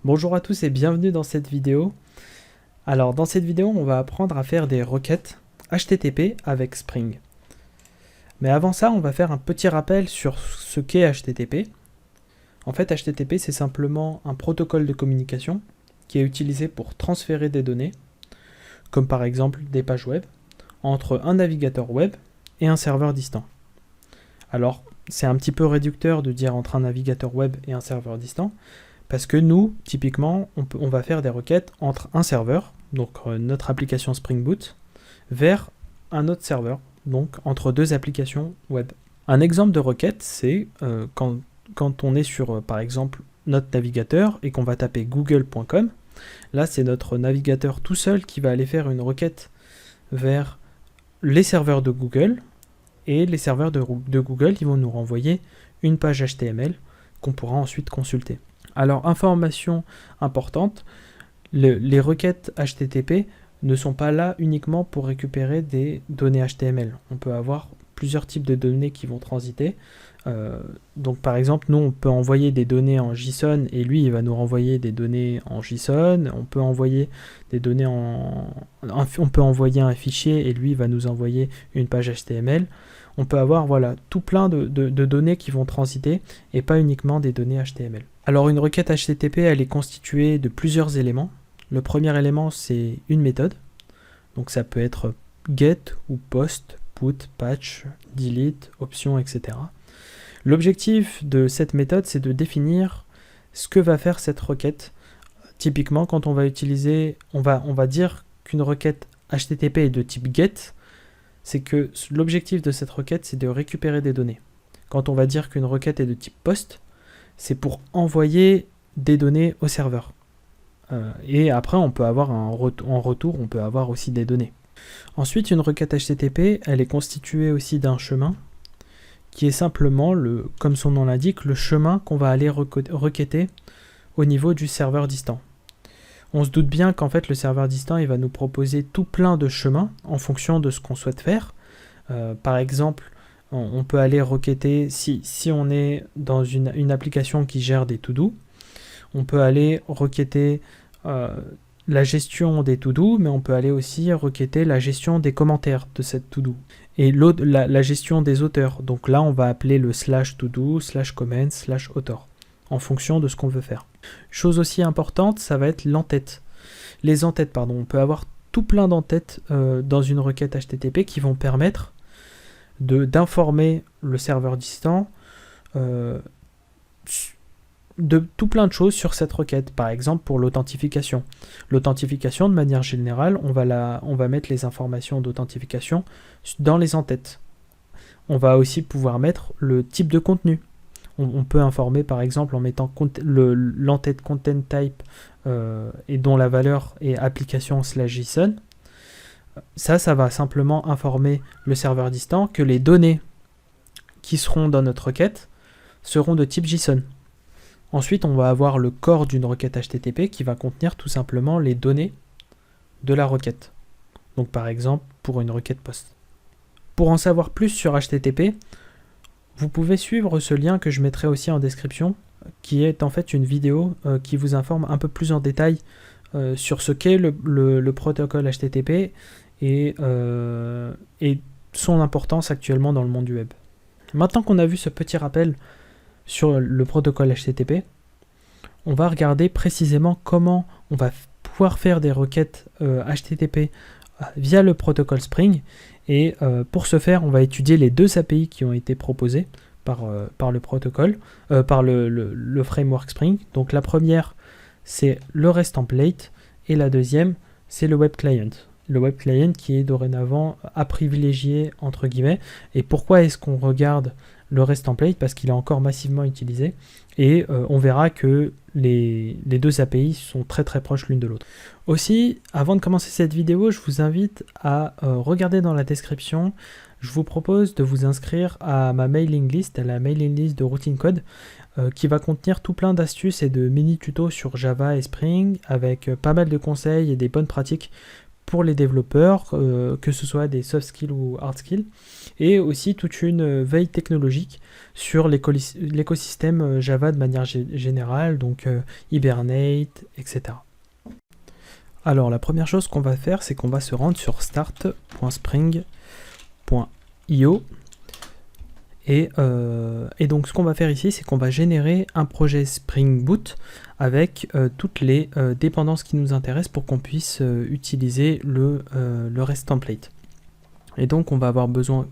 Bonjour à tous et bienvenue dans cette vidéo. Alors dans cette vidéo, on va apprendre à faire des requêtes HTTP avec Spring. Mais avant ça, on va faire un petit rappel sur ce qu'est HTTP. En fait, HTTP, c'est simplement un protocole de communication qui est utilisé pour transférer des données, comme par exemple des pages web, entre un navigateur web et un serveur distant. Alors, c'est un petit peu réducteur de dire entre un navigateur web et un serveur distant, parce que nous, typiquement, on va faire des requêtes entre un serveur, donc notre application Spring Boot, vers un autre serveur, donc entre deux applications web. Un exemple de requête, c'est quand on est sur, par exemple, notre navigateur et qu'on va taper google.com. Là, c'est notre navigateur tout seul qui va aller faire une requête vers les serveurs de Google, et les serveurs de Google, ils vont nous renvoyer une page HTML qu'on pourra ensuite consulter. Alors, information importante, les requêtes HTTP ne sont pas là uniquement pour récupérer des données HTML. On peut avoir plusieurs types de données qui vont transiter. Donc par exemple, nous on peut envoyer des données en JSON et lui il va nous renvoyer des données en JSON. On peut envoyer des données on peut envoyer un fichier et lui il va nous envoyer une page HTML. On peut avoir voilà tout plein de données qui vont transiter et pas uniquement des données HTML. Alors une requête HTTP elle est constituée de plusieurs éléments. Le premier élément c'est une méthode. Donc ça peut être get ou post, put, patch, delete, option, etc. L'objectif de cette méthode, c'est de définir ce que va faire cette requête. Typiquement, quand on va utiliser, on va dire qu'une requête HTTP est de type GET, c'est que l'objectif de cette requête, c'est de récupérer des données. Quand on va dire qu'une requête est de type POST, c'est pour envoyer des données au serveur. Et après, on peut avoir en retour, on peut avoir aussi des données. Ensuite, une requête HTTP, elle est constituée aussi d'un chemin, qui est simplement, comme son nom l'indique, le chemin qu'on va aller requêter au niveau du serveur distant. On se doute bien qu'en fait le serveur distant il va nous proposer tout plein de chemins en fonction de ce qu'on souhaite faire. Par exemple, on peut aller requêter, si on est dans une application qui gère des to-do, on peut aller requêter la gestion des to-do, mais on peut aller aussi requêter la gestion des commentaires de cette to-do. Et la gestion des auteurs. Donc là, on va appeler le /to-do, /comment, /author, en fonction de ce qu'on veut faire. Chose aussi importante, ça va être l'entête. Les entêtes, pardon. On peut avoir tout plein d'entêtes dans une requête HTTP qui vont permettre d'informer le serveur distant de tout plein de choses sur cette requête. Par exemple, pour l'authentification. L'authentification, de manière générale, on va mettre les informations d'authentification dans les entêtes. On va aussi pouvoir mettre le type de contenu. On peut informer, par exemple, en mettant l'entête content type et dont la valeur est application/JSON. Ça va simplement informer le serveur distant que les données qui seront dans notre requête seront de type JSON. Ensuite, on va avoir le corps d'une requête HTTP qui va contenir tout simplement les données de la requête. Donc par exemple, pour une requête POST. Pour en savoir plus sur HTTP, vous pouvez suivre ce lien que je mettrai aussi en description, qui est en fait une vidéo qui vous informe un peu plus en détail sur ce qu'est le protocole HTTP et son importance actuellement dans le monde du web. Maintenant qu'on a vu ce petit rappel sur le protocole HTTP, on va regarder précisément comment on va pouvoir faire des requêtes HTTP via le protocole Spring. Et pour ce faire, on va étudier les deux API qui ont été proposées par le protocole, par le framework Spring. Donc la première, c'est le REST template, et la deuxième, c'est le web client. Le web client qui est dorénavant à privilégier entre guillemets. Et pourquoi est-ce qu'on regarde le REST template? Parce qu'il est encore massivement utilisé et on verra que les deux API sont très très proches l'une de l'autre. Aussi, avant de commencer cette vidéo, je vous invite à regarder dans la description. Je vous propose de vous inscrire à ma mailing list, à la mailing list de Routine Code, qui va contenir tout plein d'astuces et de mini tutos sur Java et Spring, avec pas mal de conseils et des bonnes pratiques pour les développeurs, que ce soit des soft skills ou hard skills, et aussi toute une veille technologique sur l'écosystème Java de manière générale, donc Hibernate, etc. Alors la première chose qu'on va faire, c'est qu'on va se rendre sur start.spring.io. Et donc ce qu'on va faire ici, c'est qu'on va générer un projet Spring Boot avec toutes les dépendances qui nous intéressent pour qu'on puisse utiliser le REST template. Et donc on va avoir besoin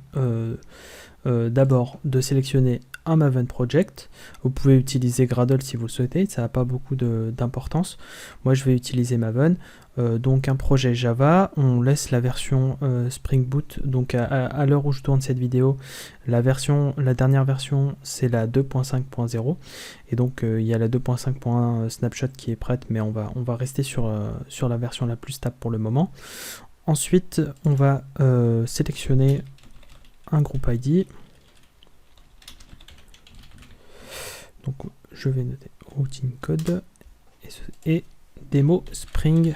d'abord de sélectionner un Maven project. Vous pouvez utiliser Gradle si vous le souhaitez, ça n'a pas beaucoup d'importance. Moi je vais utiliser Maven. Donc un projet Java, on laisse la version Spring Boot, donc à l'heure où je tourne cette vidéo, la dernière version c'est la 2.5.0 et donc il y a la 2.5.1 snapshot qui est prête, mais on va rester sur la version la plus stable pour le moment. Ensuite on va sélectionner un groupe ID, donc je vais noter routing code et démo Spring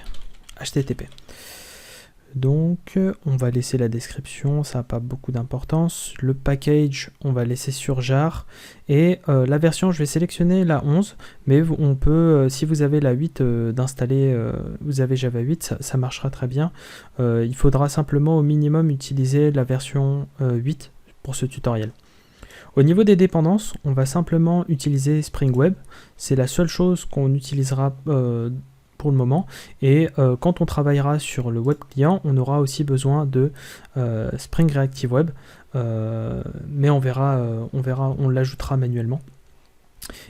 HTTP. Donc on va laisser la description, ça n'a pas beaucoup d'importance. Le package on va laisser sur jar, et la version je vais sélectionner la 11, mais on peut, si vous avez la 8 d'installer, vous avez Java 8, ça marchera très bien. Il faudra simplement au minimum utiliser la version 8 pour ce tutoriel. Au niveau des dépendances, on va simplement utiliser Spring Web, c'est la seule chose qu'on utilisera pour le moment, et quand on travaillera sur le web client, on aura aussi besoin de Spring Reactive Web, mais on l'ajoutera manuellement.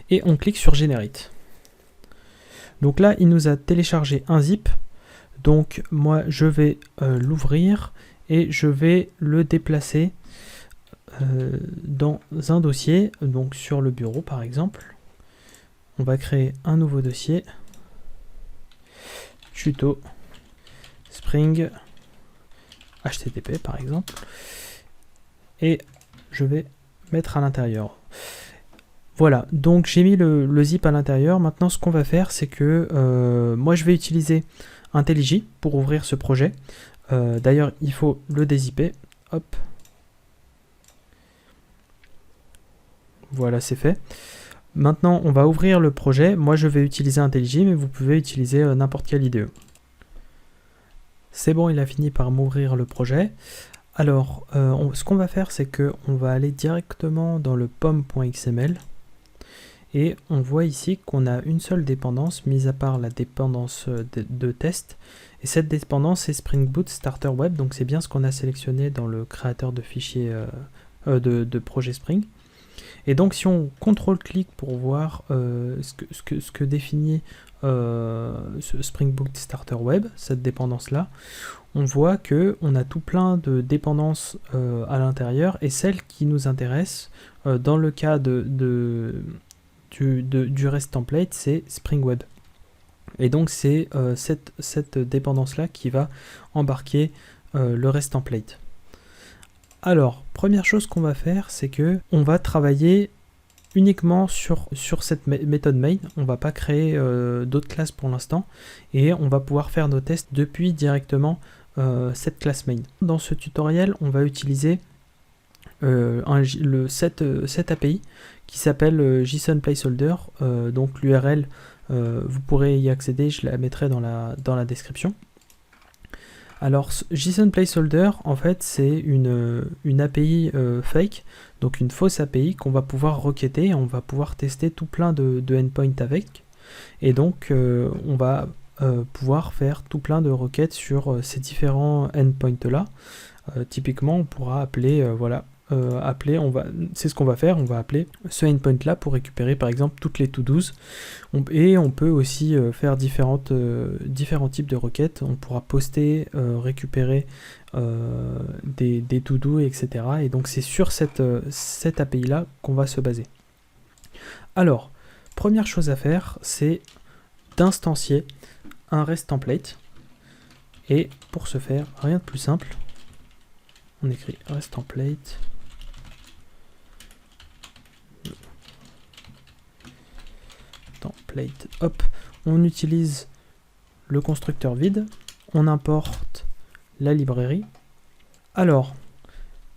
Et on clique sur Generate. Donc là, il nous a téléchargé un zip, donc moi je vais l'ouvrir et je vais le déplacer dans un dossier, donc sur le bureau par exemple. On va créer un nouveau dossier, tuto Spring HTTP par exemple, et je vais mettre à l'intérieur. Voilà, donc j'ai mis le zip à l'intérieur. Maintenant ce qu'on va faire, c'est que moi je vais utiliser IntelliJ pour ouvrir ce projet. D'ailleurs il faut le dézipper, hop, voilà, c'est fait. Maintenant, on va ouvrir le projet. Moi, je vais utiliser IntelliJ, mais vous pouvez utiliser n'importe quelle IDE. C'est bon, il a fini par m'ouvrir le projet. Alors, ce qu'on va faire, c'est qu'on va aller directement dans le pom.xml. Et on voit ici qu'on a une seule dépendance, mis à part la dépendance de test. Et cette dépendance, c'est Spring Boot Starter Web. Donc, c'est bien ce qu'on a sélectionné dans le créateur de fichiers de projet Spring. Et donc si on contrôle-clic pour voir ce que définit ce Spring Boot Starter Web, cette dépendance-là, on voit qu'on a tout plein de dépendances à l'intérieur, et celle qui nous intéresse dans le cas du REST template, c'est Spring Web. Et donc c'est cette dépendance-là qui va embarquer le REST template. Alors, première chose qu'on va faire, c'est que on va travailler uniquement sur cette méthode main. On va pas créer d'autres classes pour l'instant, et on va pouvoir faire nos tests depuis directement cette classe main. Dans ce tutoriel, on va utiliser cette API qui s'appelle JSON Placeholder. Donc l'URL, vous pourrez y accéder, je la mettrai dans la description. Alors JSON Placeholder, en fait, c'est une API fake, donc une fausse API qu'on va pouvoir requêter, et on va pouvoir tester tout plein de endpoints avec, et donc on va pouvoir faire tout plein de requêtes sur ces différents endpoints là. Typiquement, on pourra appeler, c'est ce qu'on va faire, on va appeler ce endpoint là pour récupérer par exemple toutes les to-dos, et on peut aussi faire différents types de requêtes. On pourra poster, récupérer des to-do, etc. Et donc c'est sur cette API là qu'on va se baser. Alors, première chose à faire, c'est d'instancier un REST template, et pour ce faire, rien de plus simple, on écrit REST template hop, on utilise le constructeur vide, on importe la librairie. Alors,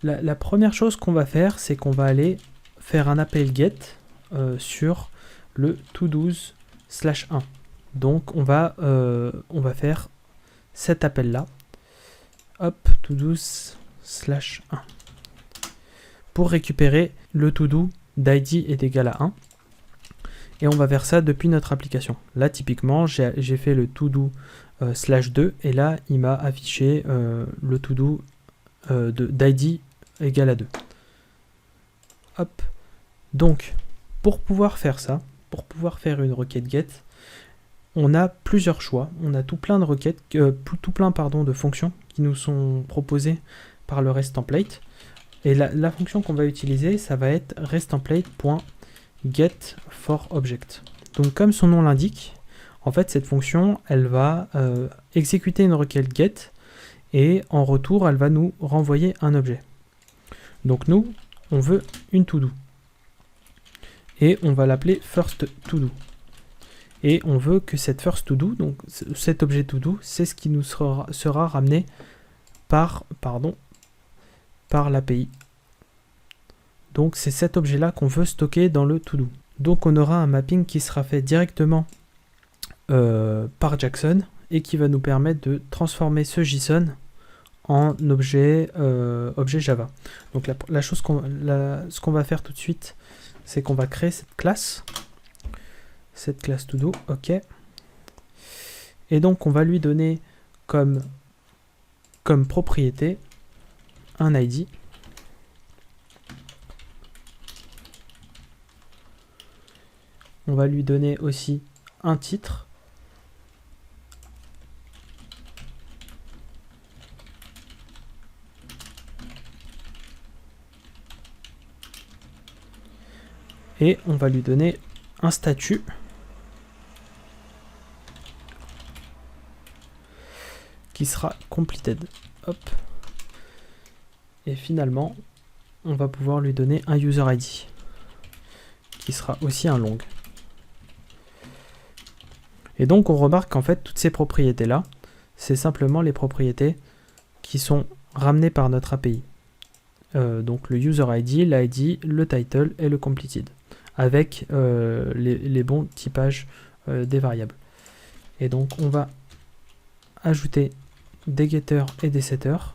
la première chose qu'on va faire, c'est qu'on va aller faire un appel get sur le to12/1. Donc on va faire cet appel là, hop, to12/1, pour récupérer le to-do d'id est égal à 1. Et on va faire ça depuis notre application. Là typiquement j'ai fait le to-do /2 et là il m'a affiché le to-do d'id égale à 2. Hop. Donc pour pouvoir faire ça, pour pouvoir faire une requête get, on a plusieurs choix. On a tout plein de requêtes, de fonctions qui nous sont proposées par le REST-template. Et la fonction qu'on va utiliser, ça va être REST-template.getForObject. Donc comme son nom l'indique, en fait cette fonction, elle va exécuter une requête get et en retour, elle va nous renvoyer un objet. Donc nous, on veut une to-do. Et on va l'appeler first to-do. Et on veut que cette first to-do, donc cet objet to-do, c'est ce qui nous sera ramené par l'API. Donc c'est cet objet-là qu'on veut stocker dans le to-do. Donc on aura un mapping qui sera fait directement par Jackson et qui va nous permettre de transformer ce JSON en objet Java. Donc ce qu'on va faire tout de suite, c'est qu'on va créer cette classe to-do, ok. Et donc on va lui donner comme propriété un ID. On va lui donner aussi un titre. Et on va lui donner un statut qui sera completed. Hop. Et finalement, on va pouvoir lui donner un user ID qui sera aussi un long. Et donc on remarque qu'en fait toutes ces propriétés là, c'est simplement les propriétés qui sont ramenées par notre API. Donc le user ID, l'ID, le title et le completed, avec les bons typages des variables. Et donc on va ajouter des getters et des setters.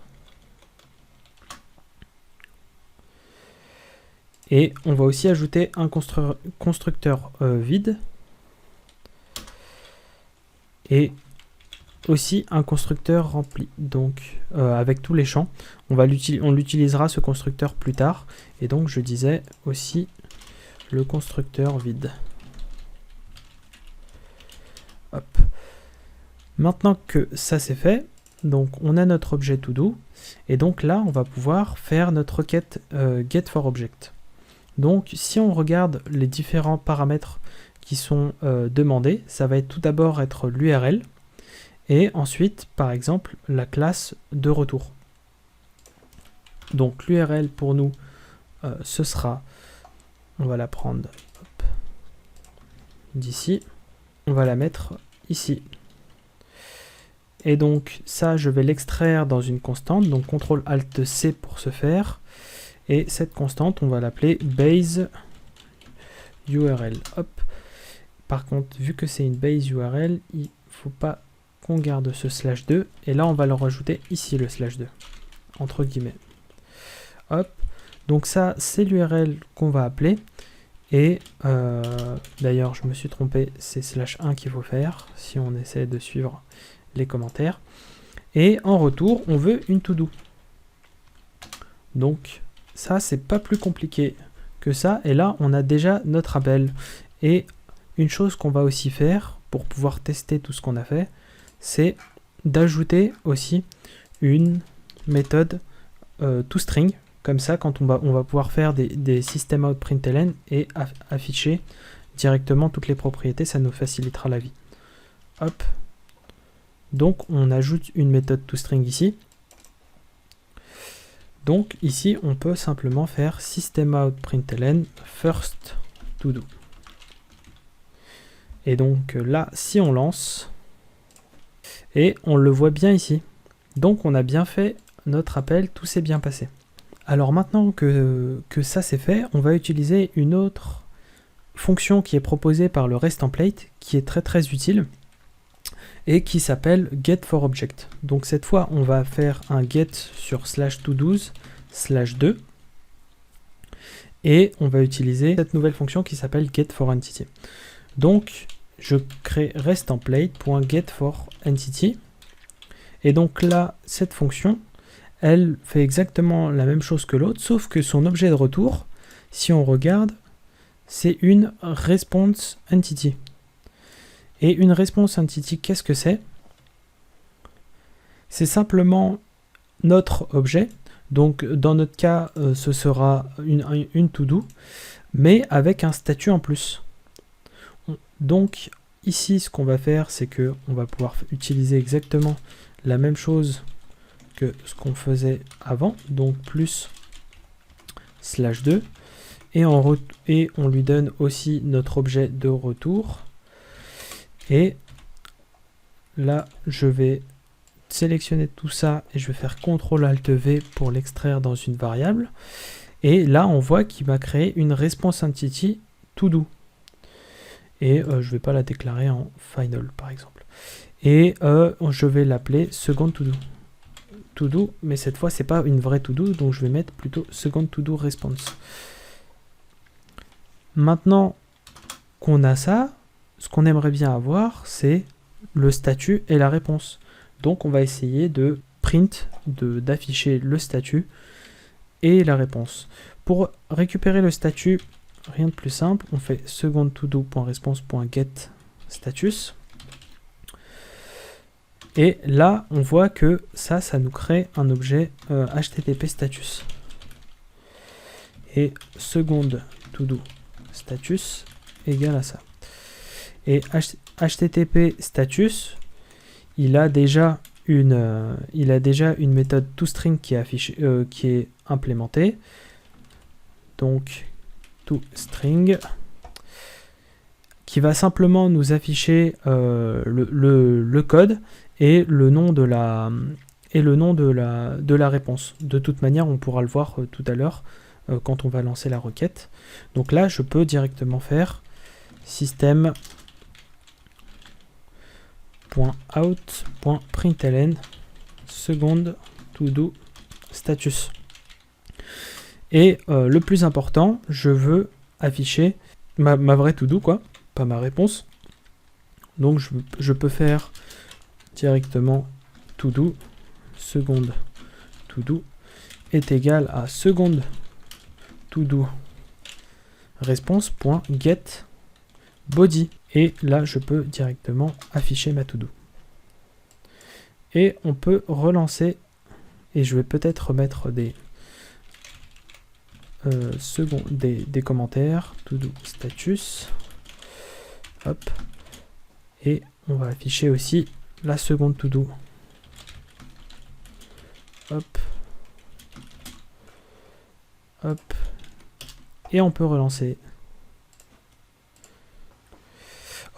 Et on va aussi ajouter un constructeur vide. Et aussi un constructeur rempli. Donc avec tous les champs, on l'utilisera ce constructeur plus tard. Et donc je disais aussi le constructeur vide. Hop. Maintenant que ça c'est fait, donc on a notre objet to-do. Et donc là, on va pouvoir faire notre requête getForObject. Donc si on regarde les différents paramètres qui sont demandés, ça va être tout d'abord être l'URL et ensuite par exemple la classe de retour. Donc l'URL pour nous ce sera, on va la prendre d'ici, on va la mettre ici. Et donc ça je vais l'extraire dans une constante, donc CTRL-ALT-C pour ce faire. Et cette constante, on va l'appeler base URL. Hop. Par contre, vu que c'est une base URL, il ne faut pas qu'on garde ce /2. Et là, on va le rajouter ici, le /2, entre guillemets. Hop. Donc ça, c'est l'URL qu'on va appeler. Et d'ailleurs, je me suis trompé, c'est /1 qu'il faut faire, si on essaie de suivre les commentaires. Et en retour, on veut une to-do. Donc, ça, c'est pas plus compliqué que ça. Et là, on a déjà notre appel. Et une chose qu'on va aussi faire pour pouvoir tester tout ce qu'on a fait, c'est d'ajouter aussi une méthode toString. Comme ça, quand on va pouvoir faire des system-out.println et afficher directement toutes les propriétés, ça nous facilitera la vie. Hop. Donc, on ajoute une méthode toString ici. Donc ici, on peut simplement faire system-out.println first to-do. Et donc là, si on lance, Et on le voit bien ici. Donc on a bien fait notre appel, tout s'est bien passé. Alors maintenant que ça c'est fait, on va utiliser une autre fonction qui est proposée par le RESTemplate, qui est très utile, et qui s'appelle getForObject. Donc cette fois, on va faire un get sur /to12/2, et on va utiliser cette nouvelle fonction qui s'appelle getForEntity. Donc je crée RESTtemplate.getForEntity, et donc là, cette fonction, elle fait exactement la même chose que l'autre, sauf que son objet de retour, si on regarde, c'est une response entity. Et une response entity, qu'est-ce que c'est? C'est simplement notre objet. Donc dans notre cas, ce sera une to-do, mais avec un statut en plus. Donc ici, ce qu'on va faire, c'est que on va pouvoir utiliser exactement la même chose que ce qu'on faisait avant, donc plus /2, et on lui donne aussi notre objet de retour. Et là, je vais sélectionner tout ça et je vais faire CTRL-ALT-V pour l'extraire dans une variable. Et là, on voit qu'il m'a créé une response entity to-do. Et je ne vais pas la déclarer en final, par exemple. Et je vais l'appeler second to-do, mais cette fois, c'est pas une vraie to-do, donc je vais mettre plutôt second to-do response. Maintenant qu'on a ça, ce qu'on aimerait bien avoir, c'est le statut et la réponse. Donc on va essayer de print, d'afficher le statut et la réponse. Pour récupérer le statut, rien de plus simple, on fait second to-do.response.getStatus. Et là, on voit que ça nous crée un objet HTTP status. Et second to-do status égale à ça. Et HTTP status, il a déjà une méthode toString qui est affichée, qui est implémentée. Donc toString qui va simplement nous afficher le code et le nom de la réponse. De toute manière, on pourra le voir tout à l'heure quand on va lancer la requête. Donc là, je peux directement faire system.out.println second to-do status. Et le plus important, je veux afficher ma vraie to-do, quoi, pas ma réponse. Donc je peux faire directement to-do second to-do est égal à second to-do response.getBody. Et là, je peux directement afficher ma to-do. Et on peut relancer, et je vais peut-être remettre des commentaires, to-do status, hop, et on va afficher aussi la seconde to-do, hop, hop, et on peut relancer.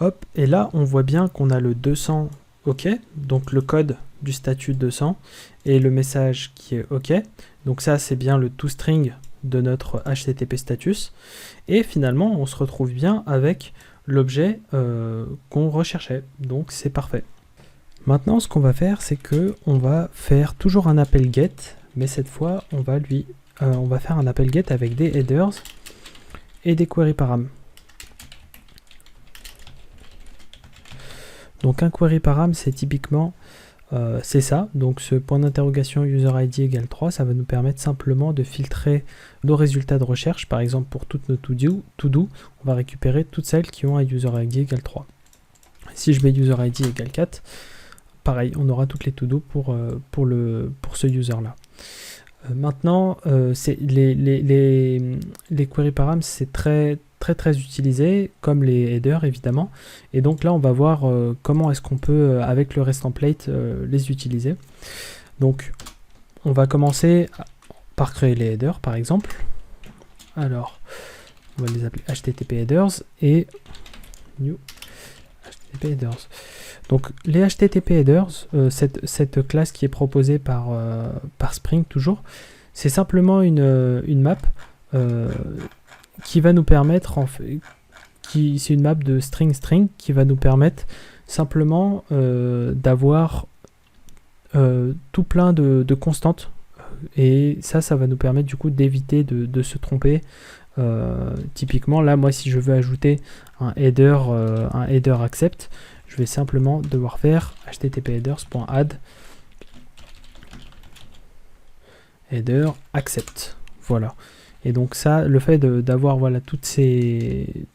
Hop, et là on voit bien qu'on a le 200 OK, donc le code du statut 200 et le message qui est OK. Donc ça c'est bien le toString de notre HTTP status. Et finalement on se retrouve bien avec l'objet qu'on recherchait. Donc c'est parfait. Maintenant ce qu'on va faire, c'est que on va faire toujours un appel get, mais cette fois on va faire un appel get avec des headers et des query param. Donc un query param, c'est typiquement c'est ça, donc ce point d'interrogation user-id égale 3, ça va nous permettre simplement de filtrer nos résultats de recherche. Par exemple, pour toutes nos to-do, on va récupérer toutes celles qui ont un user-id égale 3. Si je mets user-id égale 4, pareil, on aura toutes les to-do pour ce user-là. Maintenant, les query params, c'est très utilisé, comme les headers évidemment. Et donc là, on va voir comment est-ce qu'on peut, avec le RESTemplate, les utiliser. Donc, on va commencer par créer les headers, par exemple. Alors, on va les appeler HTTP headers et new HTTP headers. Donc les HTTP headers, cette classe qui est proposée par Spring toujours, c'est simplement une map qui va nous permettre, c'est une map de string qui va nous permettre simplement d'avoir tout plein de constantes, et ça va nous permettre du coup d'éviter de se tromper. Typiquement là, moi si je veux ajouter un header accept, je vais simplement devoir faire http headers.add header accept. Voilà. Et donc ça, le fait d'avoir voilà toutes ces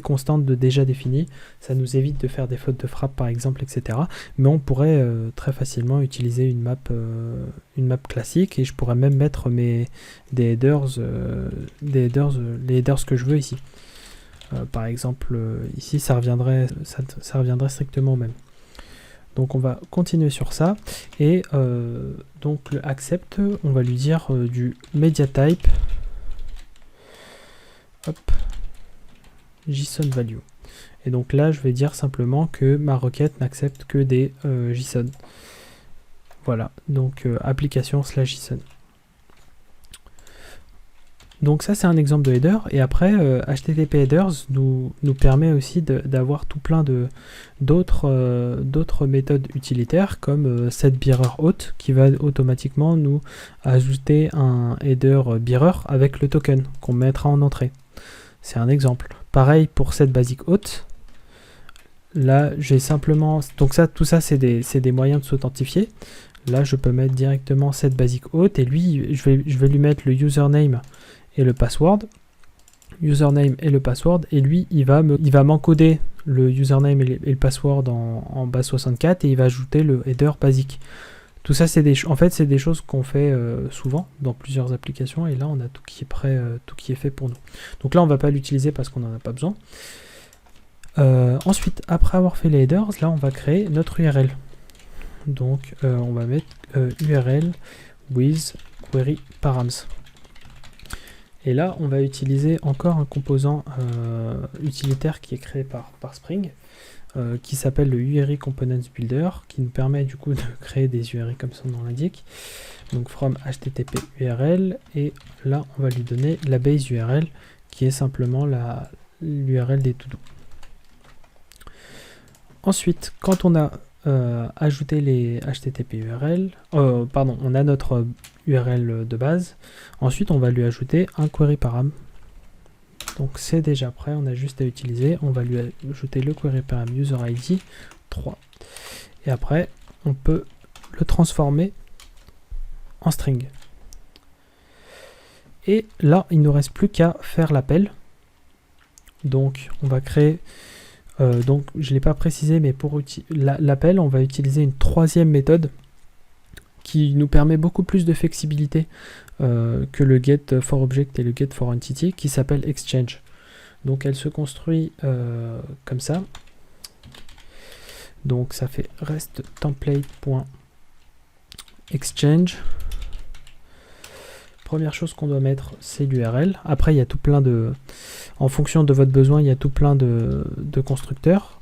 constantes déjà définies, ça nous évite de faire des fautes de frappe par exemple, etc. Mais on pourrait très facilement utiliser une map classique, et je pourrais même mettre les headers que je veux ici. Par exemple ici ça reviendrait strictement au même. Donc on va continuer sur ça, et donc le accept, on va lui dire du media type JSON value. Et donc là je vais dire simplement que ma requête n'accepte que des JSON. Voilà, donc application /JSON. Donc ça c'est un exemple de header, et après HTTP headers nous permet aussi d'avoir tout plein d'autres méthodes utilitaires, comme setBearer_auth qui va automatiquement nous ajouter un header bearer avec le token qu'on mettra en entrée. C'est un exemple. Pareil pour setBasicAuth. Là j'ai simplement, donc tout ça c'est des moyens de s'authentifier. Là je peux mettre directement setBasicAuth, et lui je vais lui mettre le username et le password, et lui il va m'encoder le username et le password en base 64, et il va ajouter le header basique. Tout ça c'est des choses qu'on fait souvent dans plusieurs applications, et là on a tout qui est prêt, tout qui est fait pour nous. Donc là on va pas l'utiliser parce qu'on n'en a pas besoin. Ensuite, après avoir fait les headers, là on va créer notre URL. Donc on va mettre URL with query params. Et là, on va utiliser encore un composant utilitaire qui est créé par Spring, qui s'appelle le URI Components Builder, qui nous permet du coup de créer des URI comme son nom l'indique. Donc from HTTP URL, et là, on va lui donner la base URL, qui est simplement l'URL des to-do. Ensuite, quand on a ajouté les HTTP URL, on a notre URL de base. Ensuite, on va lui ajouter un query param. Donc c'est déjà prêt, on a juste à utiliser. On va lui ajouter le query param user ID 3. Et après, on peut le transformer en string. Et là, il ne nous reste plus qu'à faire l'appel. Donc, on va créer... donc, je ne l'ai pas précisé, mais pour l'appel, on va utiliser une troisième méthode qui nous permet beaucoup plus de flexibilité que le get_for_object et le get_for_entity, qui s'appelle exchange. Donc elle se construit comme ça. Donc ça fait rest template.exchange. Première chose qu'on doit mettre, c'est l'URL. Après il y a tout plein en fonction de votre besoin, il y a tout plein de constructeurs,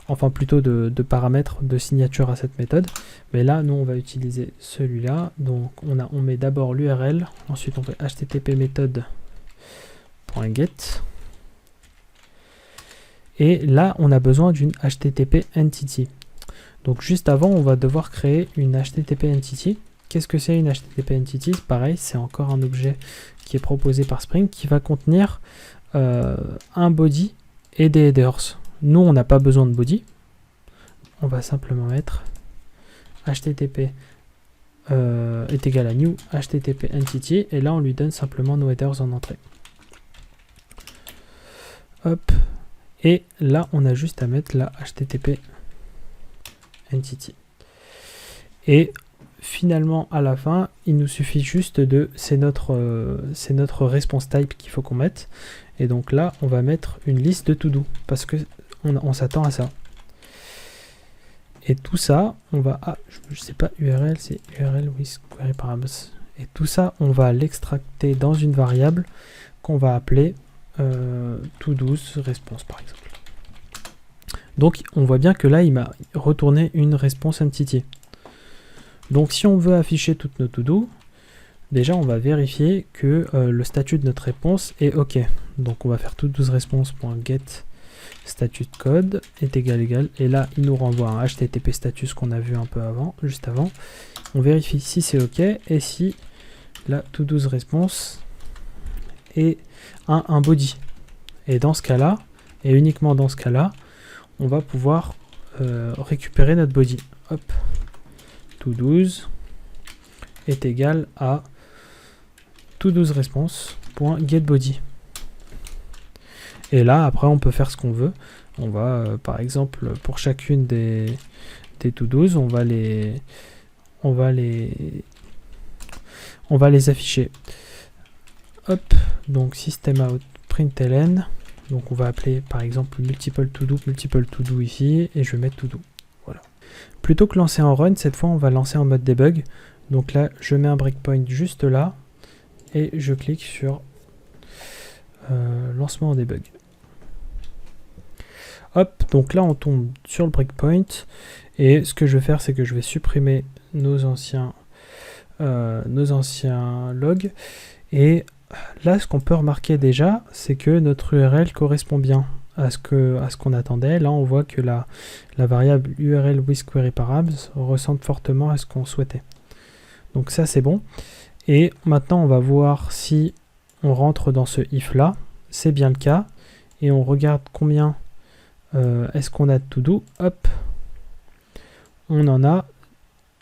enfin plutôt de paramètres de signature à cette méthode. Mais là, nous, on va utiliser celui-là. Donc, on met d'abord l'URL, ensuite on fait http method.get. Et là, on a besoin d'une http entity. Donc, juste avant, on va devoir créer une http entity. Qu'est-ce que c'est une http entity? Pareil, c'est encore un objet qui est proposé par Spring, qui va contenir un body et des headers. Nous, on n'a pas besoin de body. On va simplement mettre http est égal à new http entity, et là on lui donne simplement nos headers en entrée. Hop, et là on a juste à mettre la http entity. Et finalement à la fin, il nous suffit juste c'est notre response type qu'il faut qu'on mette. Et donc là on va mettre une liste de to-do parce que on s'attend à ça. Et tout ça, on va... Ah, je sais pas, URL, c'est URL with query params. Et tout ça, on va l'extracter dans une variable qu'on va appeler to-do response, par exemple. Donc on voit bien que là il m'a retourné une response entity. Donc si on veut afficher toutes nos to-do, déjà on va vérifier que le statut de notre réponse est OK. Donc on va faire to-do-response.get statut de code est égal, et là il nous renvoie un HTTP status qu'on a vu un peu avant, juste avant. On vérifie si c'est OK et si la to-do-response est un body. Et dans ce cas-là, et uniquement dans ce cas-là, on va pouvoir récupérer notre body. Hop, to-do's est égal à to-do's-response.getBody. Et là, après, on peut faire ce qu'on veut. On va, par exemple, pour chacune des to-do's, on va les afficher. Hop, donc system-out println. Donc on va appeler par exemple multiple to-do ici, et je vais mettre to-do. Voilà. Plutôt que lancer en run, cette fois on va lancer en mode debug. Donc là, je mets un breakpoint juste là, et je clique sur lancement en debug. Hop, donc là on tombe sur le breakpoint, et ce que je vais faire, c'est que je vais supprimer nos anciens logs, et là ce qu'on peut remarquer déjà, c'est que notre URL correspond bien à ce qu'on attendait. Là on voit que la variable URL with query params ressemble fortement à ce qu'on souhaitait. Donc ça c'est bon, et maintenant on va voir si on rentre dans ce if là, c'est bien le cas, et on regarde combien est-ce qu'on a de to-do. Hop, on en a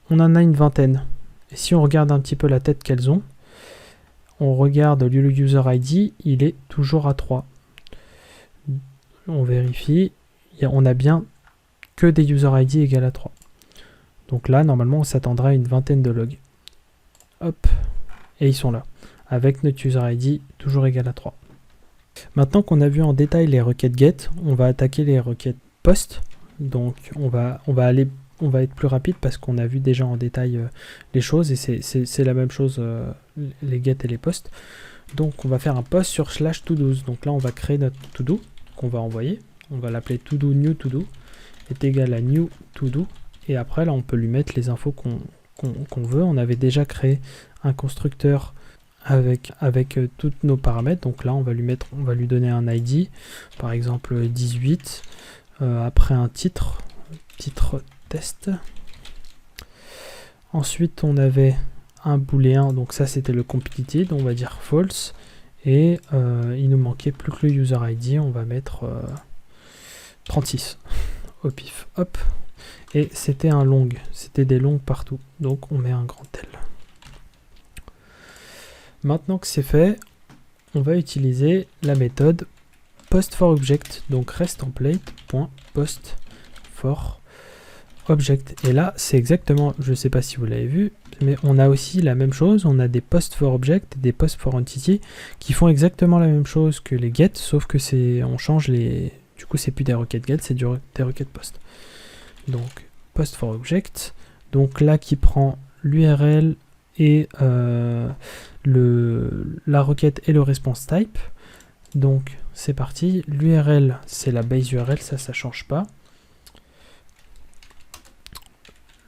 une vingtaine. Et si on regarde un petit peu la tête qu'elles ont, on regarde le user ID, il est toujours à 3. On vérifie, on a bien que des user ID égales à 3. Donc là, normalement, on s'attendra à une vingtaine de logs. Hop, et ils sont là, avec notre user ID toujours égal à 3. Maintenant qu'on a vu en détail les requêtes get, on va attaquer les requêtes post. Donc on va être plus rapide parce qu'on a vu déjà en détail les choses, et c'est la même chose, les get et les post. Donc on va faire un post sur /todos. Donc là on va créer notre to-do qu'on va envoyer. On va l'appeler to-do new to-do est égal à new to-do, et après là on peut lui mettre les infos qu'on veut. On avait déjà créé un constructeur avec tous nos paramètres. Donc là on va lui donner un ID, par exemple 18, après un titre test. Ensuite on avait un booléen, donc ça c'était le completed, on va dire false, et il nous manquait plus que le user ID, on va mettre 36 au pif. Hop, et c'était un long, c'était des longs partout, donc on met un grand L. Maintenant que c'est fait, on va utiliser la méthode post_for_object, donc rest_template.post_for_object. Et là, c'est exactement, je ne sais pas si vous l'avez vu, mais on a aussi la même chose, on a des post_for_object et des post_for_entity qui font exactement la même chose que les get, sauf que on change les... Du coup, c'est plus des requêtes get, c'est des requêtes post. Donc, post_for_object, donc là qui prend l'URL et la requête et le response type. Donc c'est parti, l'URL c'est la base URL, ça change pas.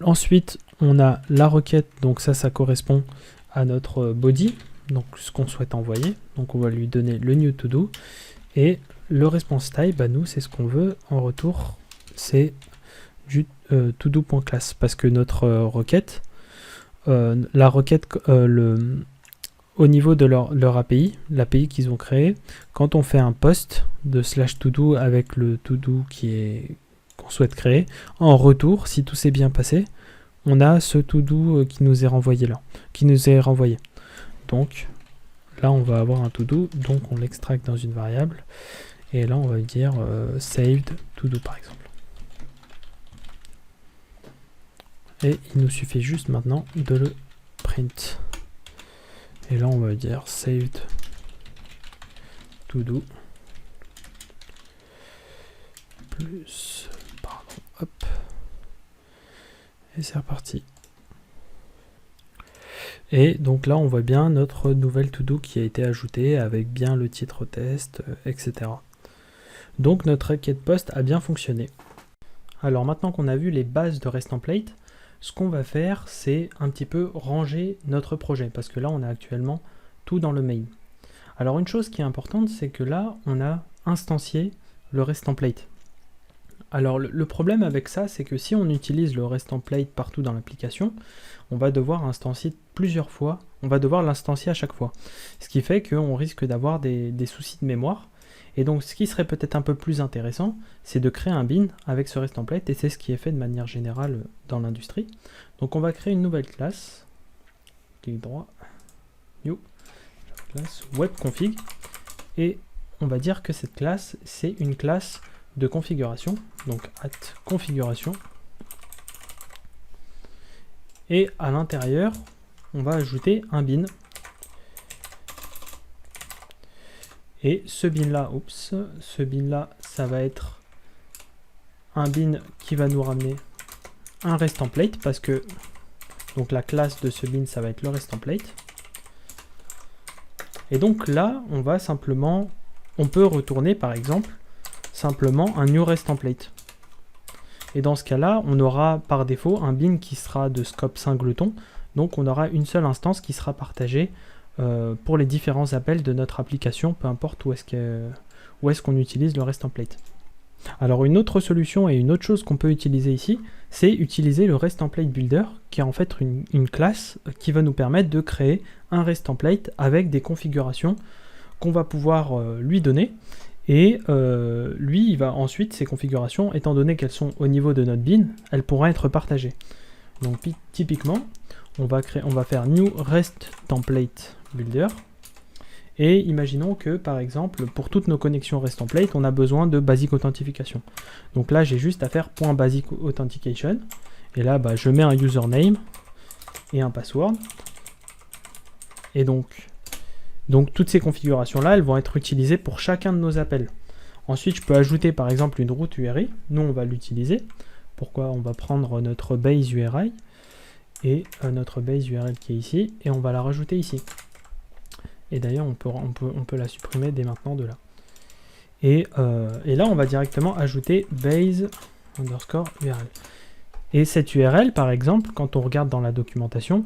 Ensuite on a la requête, donc ça correspond à notre body, donc ce qu'on souhaite envoyer. Donc on va lui donner le new to do, et le response type, bah nous c'est ce qu'on veut en retour, c'est du todo.class, parce que notre requête, la requête, au niveau de leur API, l'API qu'ils ont créé, quand on fait un post de /todo avec le todo qu'on souhaite créer, en retour, si tout s'est bien passé, on a ce todo qui nous est renvoyé là, Donc là, on va avoir un todo, donc on l'extracte dans une variable, et là, on va dire saved todo par exemple. Et il nous suffit juste maintenant de le print. Et là, on va dire saved todo plus, pardon, hop, et c'est reparti. Et donc là, on voit bien notre nouvelle to-do qui a été ajoutée avec bien le titre test, etc. Donc notre requête post a bien fonctionné. Alors maintenant qu'on a vu les bases de REST template, ce qu'on va faire, c'est un petit peu ranger notre projet, parce que là, on a actuellement tout dans le main. Alors une chose qui est importante, c'est que là, on a instancié le REST template. Alors le problème avec ça, c'est que si on utilise le REST template partout dans l'application, on va devoir instancier plusieurs fois, on va devoir l'instancier à chaque fois. Ce qui fait qu'on risque d'avoir des soucis de mémoire. Et donc ce qui serait peut-être un peu plus intéressant, c'est de créer un bin avec ce REST template, et c'est ce qui est fait de manière générale dans l'industrie. Donc on va créer une nouvelle classe, clic droit, new, classe webconfig, et on va dire que cette classe, c'est une classe de configuration, donc @configuration, et à l'intérieur, on va ajouter un bin. Et ce bin là, ça va être un bin qui va nous ramener un REST template, parce que donc la classe de ce bin, ça va être le REST template. Et donc là, on peut retourner par exemple simplement un new REST template. Et dans ce cas-là, on aura par défaut un bin qui sera de scope singleton, donc on aura une seule instance qui sera partagée pour les différents appels de notre application, peu importe où est-ce qu'on utilise le REST template. Alors une autre solution et une autre chose qu'on peut utiliser ici, c'est utiliser le REST template builder, qui est en fait une classe qui va nous permettre de créer un REST template avec des configurations qu'on va pouvoir lui donner. Et lui, il va ensuite, ces configurations, étant donné qu'elles sont au niveau de notre bin, elles pourront être partagées. Donc typiquement, on va faire new REST template builder. Et imaginons que, par exemple, pour toutes nos connexions REST template, on a besoin de basic authentification. Donc là, j'ai juste à faire .basic authentication. Et là, je mets un username et un password. Et donc toutes ces configurations-là, elles vont être utilisées pour chacun de nos appels. Ensuite, je peux ajouter, par exemple, une route URI. Nous, on va l'utiliser. Pourquoi? On va prendre notre base URI et notre base URL qui est ici, et on va la rajouter ici. Et d'ailleurs, on peut la supprimer dès maintenant de là. Et là, on va directement ajouter base underscore URL. Et cette URL, par exemple, quand on regarde dans la documentation,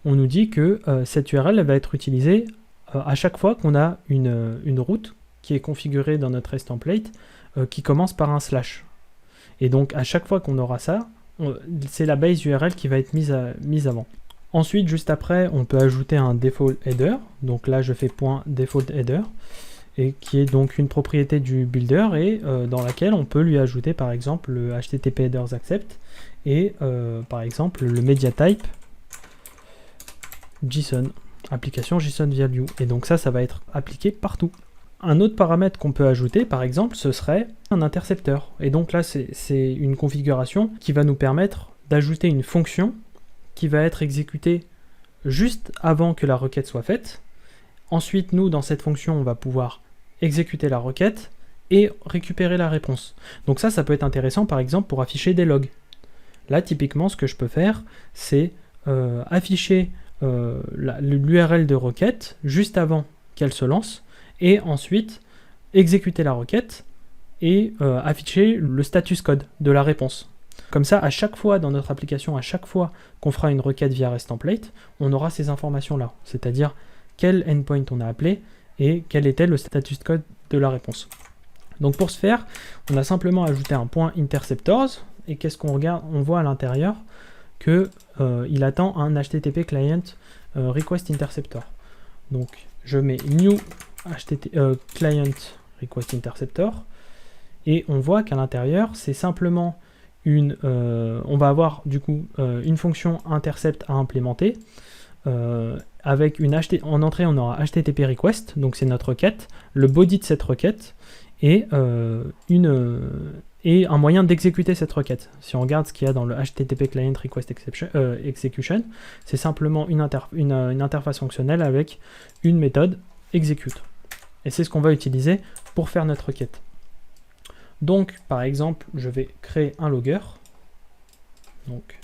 on nous dit que cette URL elle va être utilisée à chaque fois qu'on a une route qui est configurée dans notre REST template qui commence par un slash. Et donc, à chaque fois qu'on aura ça, c'est la base URL qui va être mise avant. Ensuite, juste après, on peut ajouter un default header. Donc là, je fais .default header, et qui est donc une propriété du builder, et dans laquelle on peut lui ajouter par exemple le HTTP headers accept, et par exemple le media type JSON, application JSON value. Et donc ça va être appliqué partout. Un autre paramètre qu'on peut ajouter, par exemple, ce serait un intercepteur. Et donc là, c'est une configuration qui va nous permettre d'ajouter une fonction qui va être exécutée juste avant que la requête soit faite. Ensuite, nous, dans cette fonction, on va pouvoir exécuter la requête et récupérer la réponse. Donc ça peut être intéressant, par exemple, pour afficher des logs. Là, typiquement, ce que je peux faire, c'est afficher l'URL de requête juste avant qu'elle se lance, et ensuite exécuter la requête et afficher le status code de la réponse. Comme ça, à chaque fois dans notre application, à chaque fois qu'on fera une requête via REST template, on aura ces informations-là, c'est-à-dire quel endpoint on a appelé et quel était le status code de la réponse. Donc pour ce faire, on a simplement ajouté un point interceptors, et qu'est-ce qu'on regarde? On voit à l'intérieur que il attend un HTTP client request interceptor. Donc je mets new client request interceptor, et on voit qu'à l'intérieur, c'est simplement on va avoir du coup une fonction intercept à implémenter. Avec en entrée, on aura HTTP request, donc c'est notre requête, le body de cette requête, et un moyen d'exécuter cette requête. Si on regarde ce qu'il y a dans le HTTP client request execution, c'est simplement une interface fonctionnelle avec une méthode execute. Et c'est ce qu'on va utiliser pour faire notre requête. Donc, par exemple, je vais créer un logger. Donc,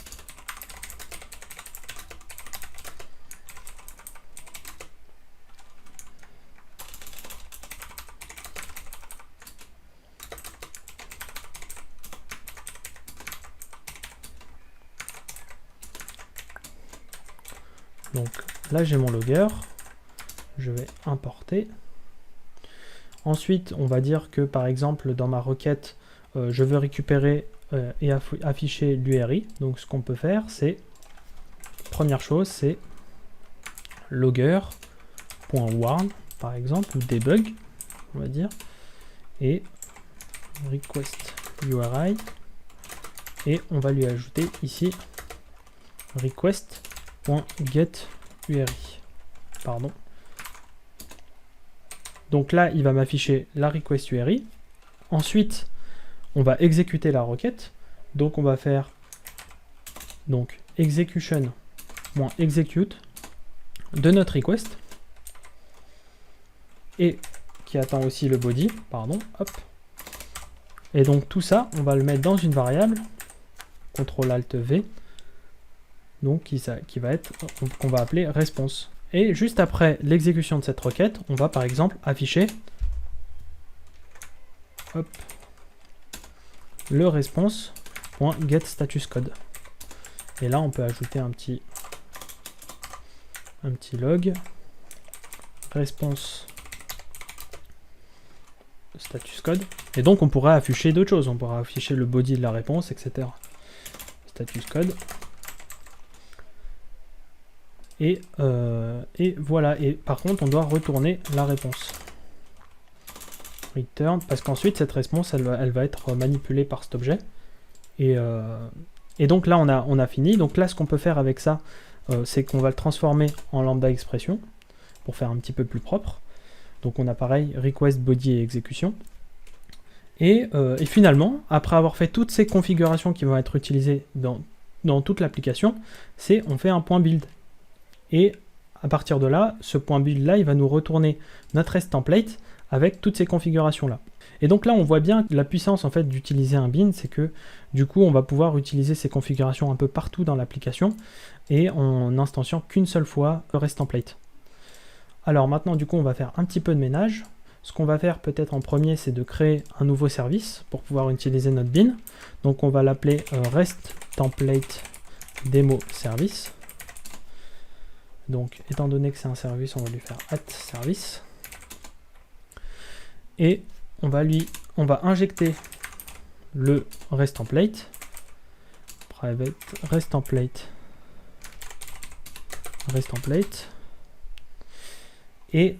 Donc là j'ai mon logger, je vais importer. Ensuite on va dire que par exemple dans ma requête je veux récupérer et afficher l'URI. Donc ce qu'on peut faire c'est, première chose c'est logger.warn par exemple, ou debug on va dire, et request URI, et on va lui ajouter ici request.getURI. Pardon. Donc là, il va m'afficher la request URI. Ensuite, on va exécuter la requête. Donc on va faire donc execution.execute de notre request, et qui attend aussi le body, pardon, hop. Et donc tout ça, on va le mettre dans une variable, CTRL-ALT-V, donc qui va être, qu'on va appeler response. Et juste après l'exécution de cette requête, on va par exemple afficher hop, le response.getStatusCode. Et là, on peut ajouter un petit log response status code, et donc on pourra afficher d'autres choses, on pourra afficher le body de la réponse, etc. Status code, et voilà, et par contre on doit retourner la réponse return, parce qu'ensuite cette réponse elle va être manipulée par cet objet, et donc là on a fini. Donc là ce qu'on peut faire avec ça, c'est qu'on va le transformer en lambda expression pour faire un petit peu plus propre. Donc on a pareil, request, body et exécution. Et finalement, après avoir fait toutes ces configurations qui vont être utilisées dans toute l'application, on fait un point build. Et à partir de là, ce point build là, il va nous retourner notre REST template avec toutes ces configurations là. Et donc là, on voit bien la puissance en fait d'utiliser un bin, c'est que du coup, on va pouvoir utiliser ces configurations un peu partout dans l'application et en instanciant qu'une seule fois le REST template. Alors maintenant, du coup, on va faire un petit peu de ménage. Ce qu'on va faire peut-être en premier, c'est de créer un nouveau service pour pouvoir utiliser notre bin. Donc on va l'appeler REST template demo service. Donc étant donné que c'est un service, on va lui faire @service. Et on va injecter le REST template, private REST template, et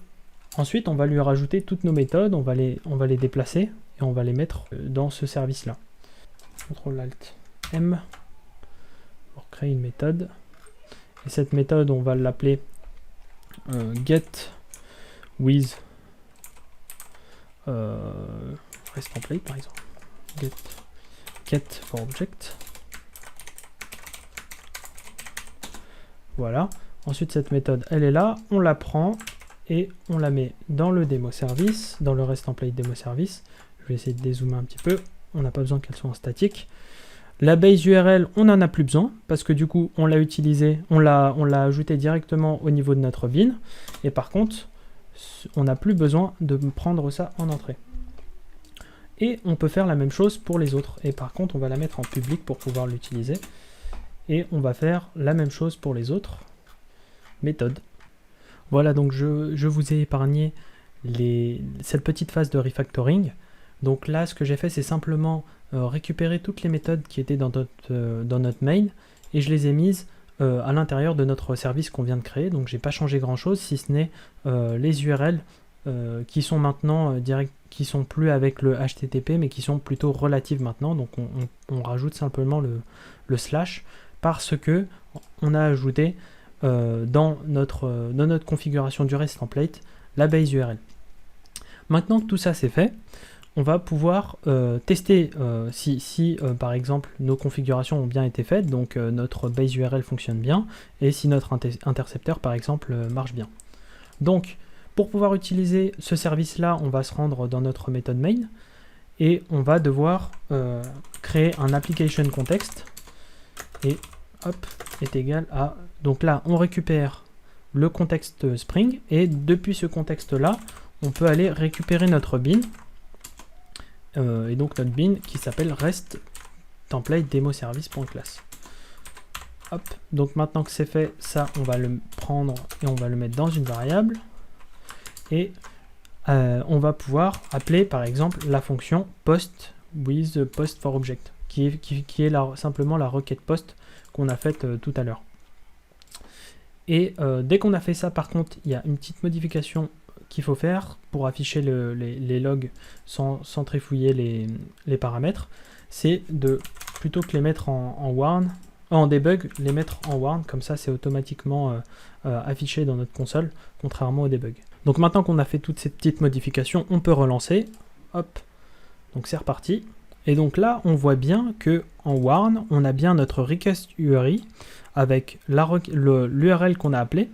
ensuite on va lui rajouter toutes nos méthodes, on va les déplacer et on va les mettre dans ce service là. CTRL-ALT-M pour créer une méthode, et cette méthode on va l'appeler get with REST template par exemple, get for object. Voilà, ensuite cette méthode elle est là, on la prend et on la met dans le démo service, dans le REST template démo service. Je vais essayer de dézoomer un petit peu, on n'a pas besoin qu'elle soit en statique. La base URL, on n'en a plus besoin, parce que du coup, on l'a utilisé, on l'a ajouté directement au niveau de notre bin, et par contre, on n'a plus besoin de prendre ça en entrée. Et on peut faire la même chose pour les autres, et par contre, on va la mettre en public pour pouvoir l'utiliser, et on va faire la même chose pour les autres méthodes. Voilà, donc je vous ai épargné cette petite phase de refactoring. Donc là, ce que j'ai fait, c'est simplement récupérer toutes les méthodes qui étaient dans notre main, et je les ai mises à l'intérieur de notre service qu'on vient de créer. Donc j'ai pas changé grand chose, si ce n'est les URL qui sont maintenant qui sont plus avec le HTTP, mais qui sont plutôt relatives maintenant. Donc on rajoute simplement le slash, parce que on a ajouté dans notre configuration du REST template la base URL. Maintenant que tout ça c'est fait, on va pouvoir tester si par exemple nos configurations ont bien été faites, donc notre base URL fonctionne bien, et si notre intercepteur par exemple marche bien. Donc pour pouvoir utiliser ce service là, on va se rendre dans notre méthode main, et on va devoir créer un application context, et hop, est égal à, donc là on récupère le contexte Spring, et depuis ce contexte là on peut aller récupérer notre bin, et donc notre bin qui s'appelle REST template demo service.class. Hop. Donc maintenant que c'est fait, ça on va le prendre et on va le mettre dans une variable. Et on va pouvoir appeler par exemple la fonction post with post for object, qui est simplement la requête post qu'on a faite tout à l'heure. Et dès qu'on a fait ça, par contre, il y a une petite modification qu'il faut faire pour afficher les logs sans trifouiller les paramètres. C'est de, plutôt que les mettre en warn, en debug, les mettre en warn, comme ça c'est automatiquement affiché dans notre console, contrairement au debug. Donc maintenant qu'on a fait toutes ces petites modifications, on peut relancer. Hop, donc c'est reparti. Et donc là, on voit bien que en warn, on a bien notre request URI avec l'URL qu'on a appelé.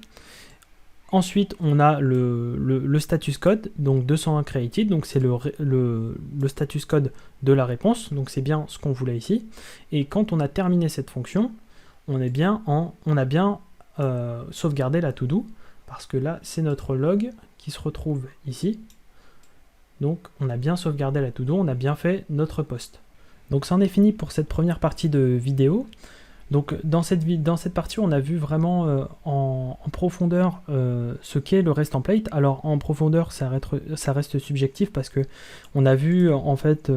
Ensuite, on a le status code, donc 201 created, donc c'est le status code de la réponse, donc c'est bien ce qu'on voulait ici. Et quand on a terminé cette fonction, on a bien sauvegardé la to-do, parce que là, c'est notre log qui se retrouve ici. Donc, on a bien sauvegardé la to-do, on a bien fait notre post. Donc, ça en est fini pour cette première partie de vidéo. Donc, dans cette partie, on a vu vraiment en profondeur ce qu'est le REST template. Alors, en profondeur, ça reste subjectif parce que on a vu en fait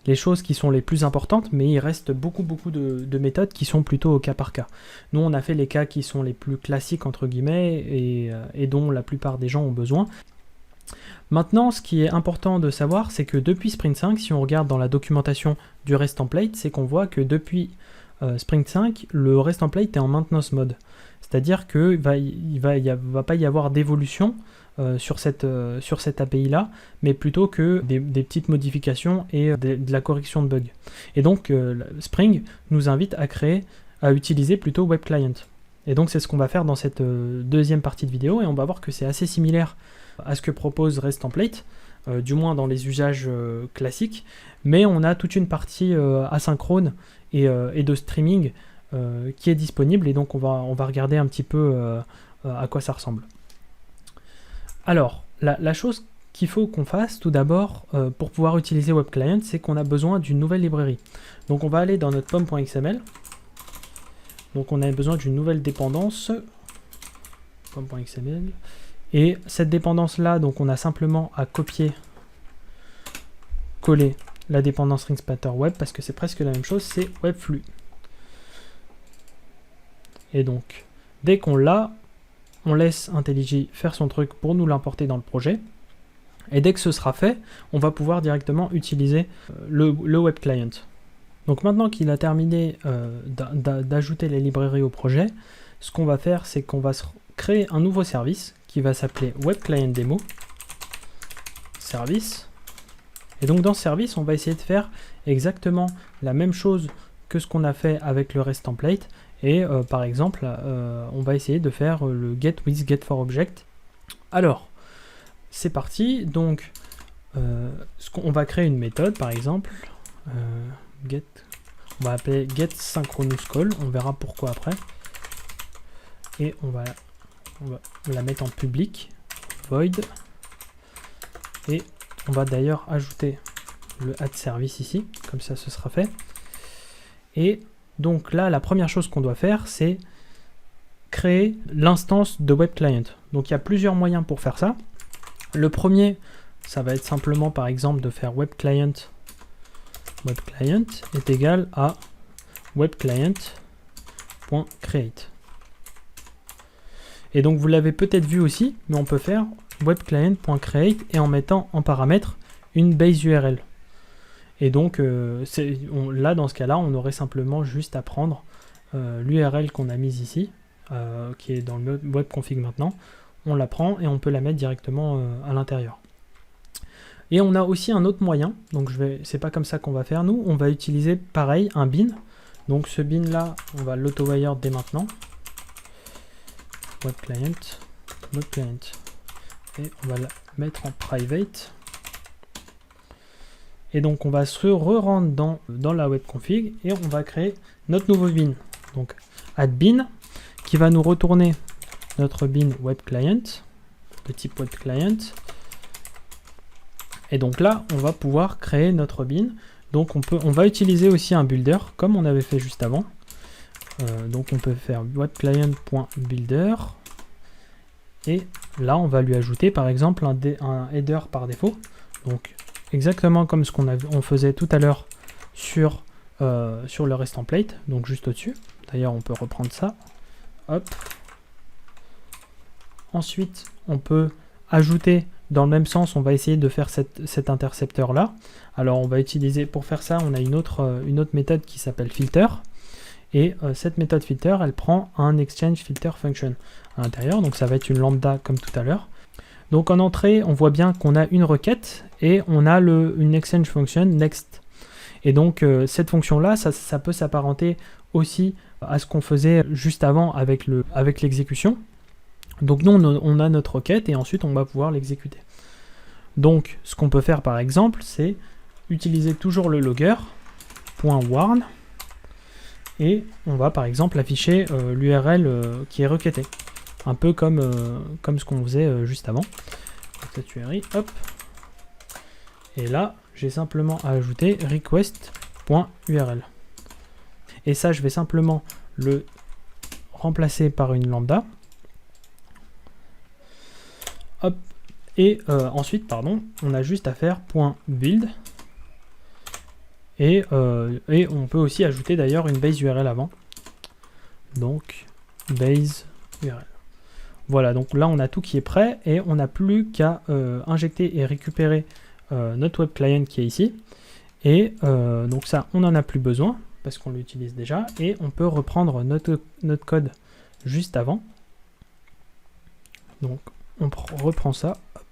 les choses qui sont les plus importantes, mais il reste beaucoup de méthodes qui sont plutôt au cas par cas. Nous, on a fait les cas qui sont les plus classiques entre guillemets et dont la plupart des gens ont besoin. Maintenant, ce qui est important de savoir, c'est que depuis Spring 5, si on regarde dans la documentation du REST template, c'est qu'on voit que depuis Spring 5, le REST template est en maintenance mode. C'est-à-dire qu'il va pas y avoir d'évolution sur cette API-là, mais plutôt que des petites modifications et de la correction de bugs. Et donc, Spring nous invite à utiliser plutôt Web Client. Et donc, c'est ce qu'on va faire dans cette deuxième partie de vidéo, et on va voir que c'est assez similaire à ce que propose REST template, du moins dans les usages classiques, mais on a toute une partie asynchrone et de streaming qui est disponible, et donc on va regarder un petit peu à quoi ça ressemble. Alors, la chose qu'il faut qu'on fasse tout d'abord pour pouvoir utiliser Web Client, c'est qu'on a besoin d'une nouvelle librairie. Donc on va aller dans notre pom.xml. Donc on a besoin d'une nouvelle dépendance, pom.xml. Et cette dépendance-là, donc on a simplement à coller la dépendance string splatter web, parce que c'est presque la même chose, c'est webflux. Et donc, dès qu'on l'a, on laisse IntelliJ faire son truc pour nous l'importer dans le projet. Et dès que ce sera fait, on va pouvoir directement utiliser le web client. Donc maintenant qu'il a terminé d'ajouter les librairies au projet, ce qu'on va faire, c'est qu'on va créer un nouveau service qui va s'appeler Web Client Demo Service. Et donc dans ce service, on va essayer de faire exactement la même chose que ce qu'on a fait avec le REST template. Et par exemple, on va essayer de faire le get with get for object. Alors, c'est parti. Donc, on va créer une méthode, par exemple, on va appeler get synchronous call. On verra pourquoi après. Et on va la mettre en public, void, et on va d'ailleurs ajouter le add service ici, comme ça ce sera fait. Et donc là, la première chose qu'on doit faire, c'est créer l'instance de web client. Donc il y a plusieurs moyens pour faire ça. Le premier, ça va être simplement par exemple de faire web client est égal à webclient.create. Et donc vous l'avez peut-être vu aussi, mais on peut faire webclient.create et en mettant en paramètre une base URL. Et donc là, dans ce cas-là, on aurait simplement juste à prendre l'URL qu'on a mise ici, qui est dans le web config maintenant. On la prend et on peut la mettre directement à l'intérieur. Et on a aussi un autre moyen, donc c'est pas comme ça qu'on va faire nous, on va utiliser pareil un bin. Donc ce bin là, on va l'auto-wire dès maintenant. Web client, et on va la mettre en private. Et donc on va se re-rendre dans la web config et on va créer notre nouveau bin. Donc add bin qui va nous retourner notre bin web client de type web client. Et donc là on va pouvoir créer notre bin. Donc on va utiliser aussi un builder comme on avait fait juste avant. Donc on peut faire webclient.builder et là on va lui ajouter par exemple un header par défaut. Donc exactement comme ce on faisait tout à l'heure sur le REST template, donc juste au-dessus. D'ailleurs on peut reprendre ça. Hop. Ensuite on peut ajouter dans le même sens, on va essayer de faire cet intercepteur là. Alors on va utiliser, pour faire ça, on a une autre méthode qui s'appelle filter. Et cette méthode filter, elle prend un exchange filter function à l'intérieur. Donc ça va être une lambda comme tout à l'heure. Donc en entrée, on voit bien qu'on a une requête et on a une exchange function next. Et donc cette fonction là, ça peut s'apparenter aussi à ce qu'on faisait juste avant avec l'exécution. Donc nous, on a notre requête et ensuite on va pouvoir l'exécuter. Donc ce qu'on peut faire par exemple, c'est utiliser toujours le logger .warn et on va par exemple afficher l'URL qui est requêtée. Un peu comme ce qu'on faisait juste avant. Cette URI, hop. Et là, j'ai simplement à ajouter request.url. Et ça, je vais simplement le remplacer par une lambda. Hop. Et ensuite, pardon, on a juste à faire .build. Et on peut aussi ajouter d'ailleurs une base URL avant. Donc, base URL. Voilà, donc là on a tout qui est prêt et on n'a plus qu'à injecter et récupérer notre web client qui est ici. Et donc ça, on n'en a plus besoin parce qu'on l'utilise déjà. Et on peut reprendre notre code juste avant. Donc on reprend ça. Hop.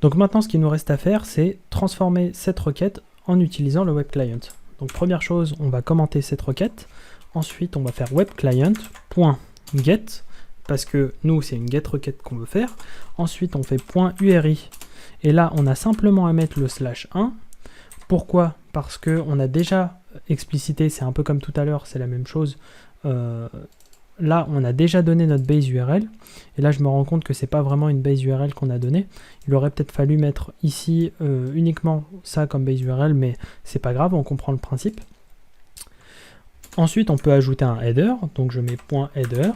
Donc maintenant, ce qu'il nous reste à faire, c'est transformer cette requête en utilisant le web client. Donc première chose, on va commenter cette requête. Ensuite, on va faire web client.get parce que nous, c'est une get requête qu'on veut faire. Ensuite, on fait .uri et là, on a simplement à mettre le /1. Pourquoi? Parce que on a déjà explicité, c'est un peu comme tout à l'heure, c'est la même chose. Là, on a déjà donné notre base URL. Et là, je me rends compte que c'est pas vraiment une base URL qu'on a donnée. Il aurait peut-être fallu mettre ici uniquement ça comme base URL, mais c'est pas grave, on comprend le principe. Ensuite, on peut ajouter un header. Donc, je mets .header,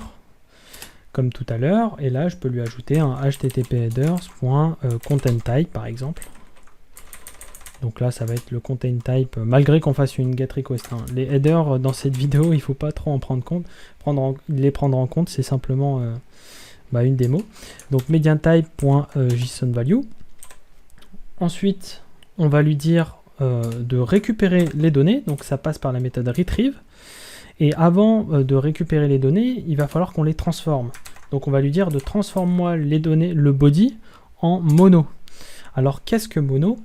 comme tout à l'heure. Et là, je peux lui ajouter un http headers.content-type, par exemple. Donc là, ça va être le content type, malgré qu'on fasse une get request. Hein. Les headers dans cette vidéo, il ne faut pas trop en prendre compte. Les prendre en compte, c'est simplement une démo. Donc mediantype.jsonValue. Ensuite, on va lui dire de récupérer les données. Donc ça passe par la méthode retrieve. Et avant de récupérer les données, il va falloir qu'on les transforme. Donc on va lui dire de transforme-moi les données, le body, en mono. Alors qu'est-ce que mono ?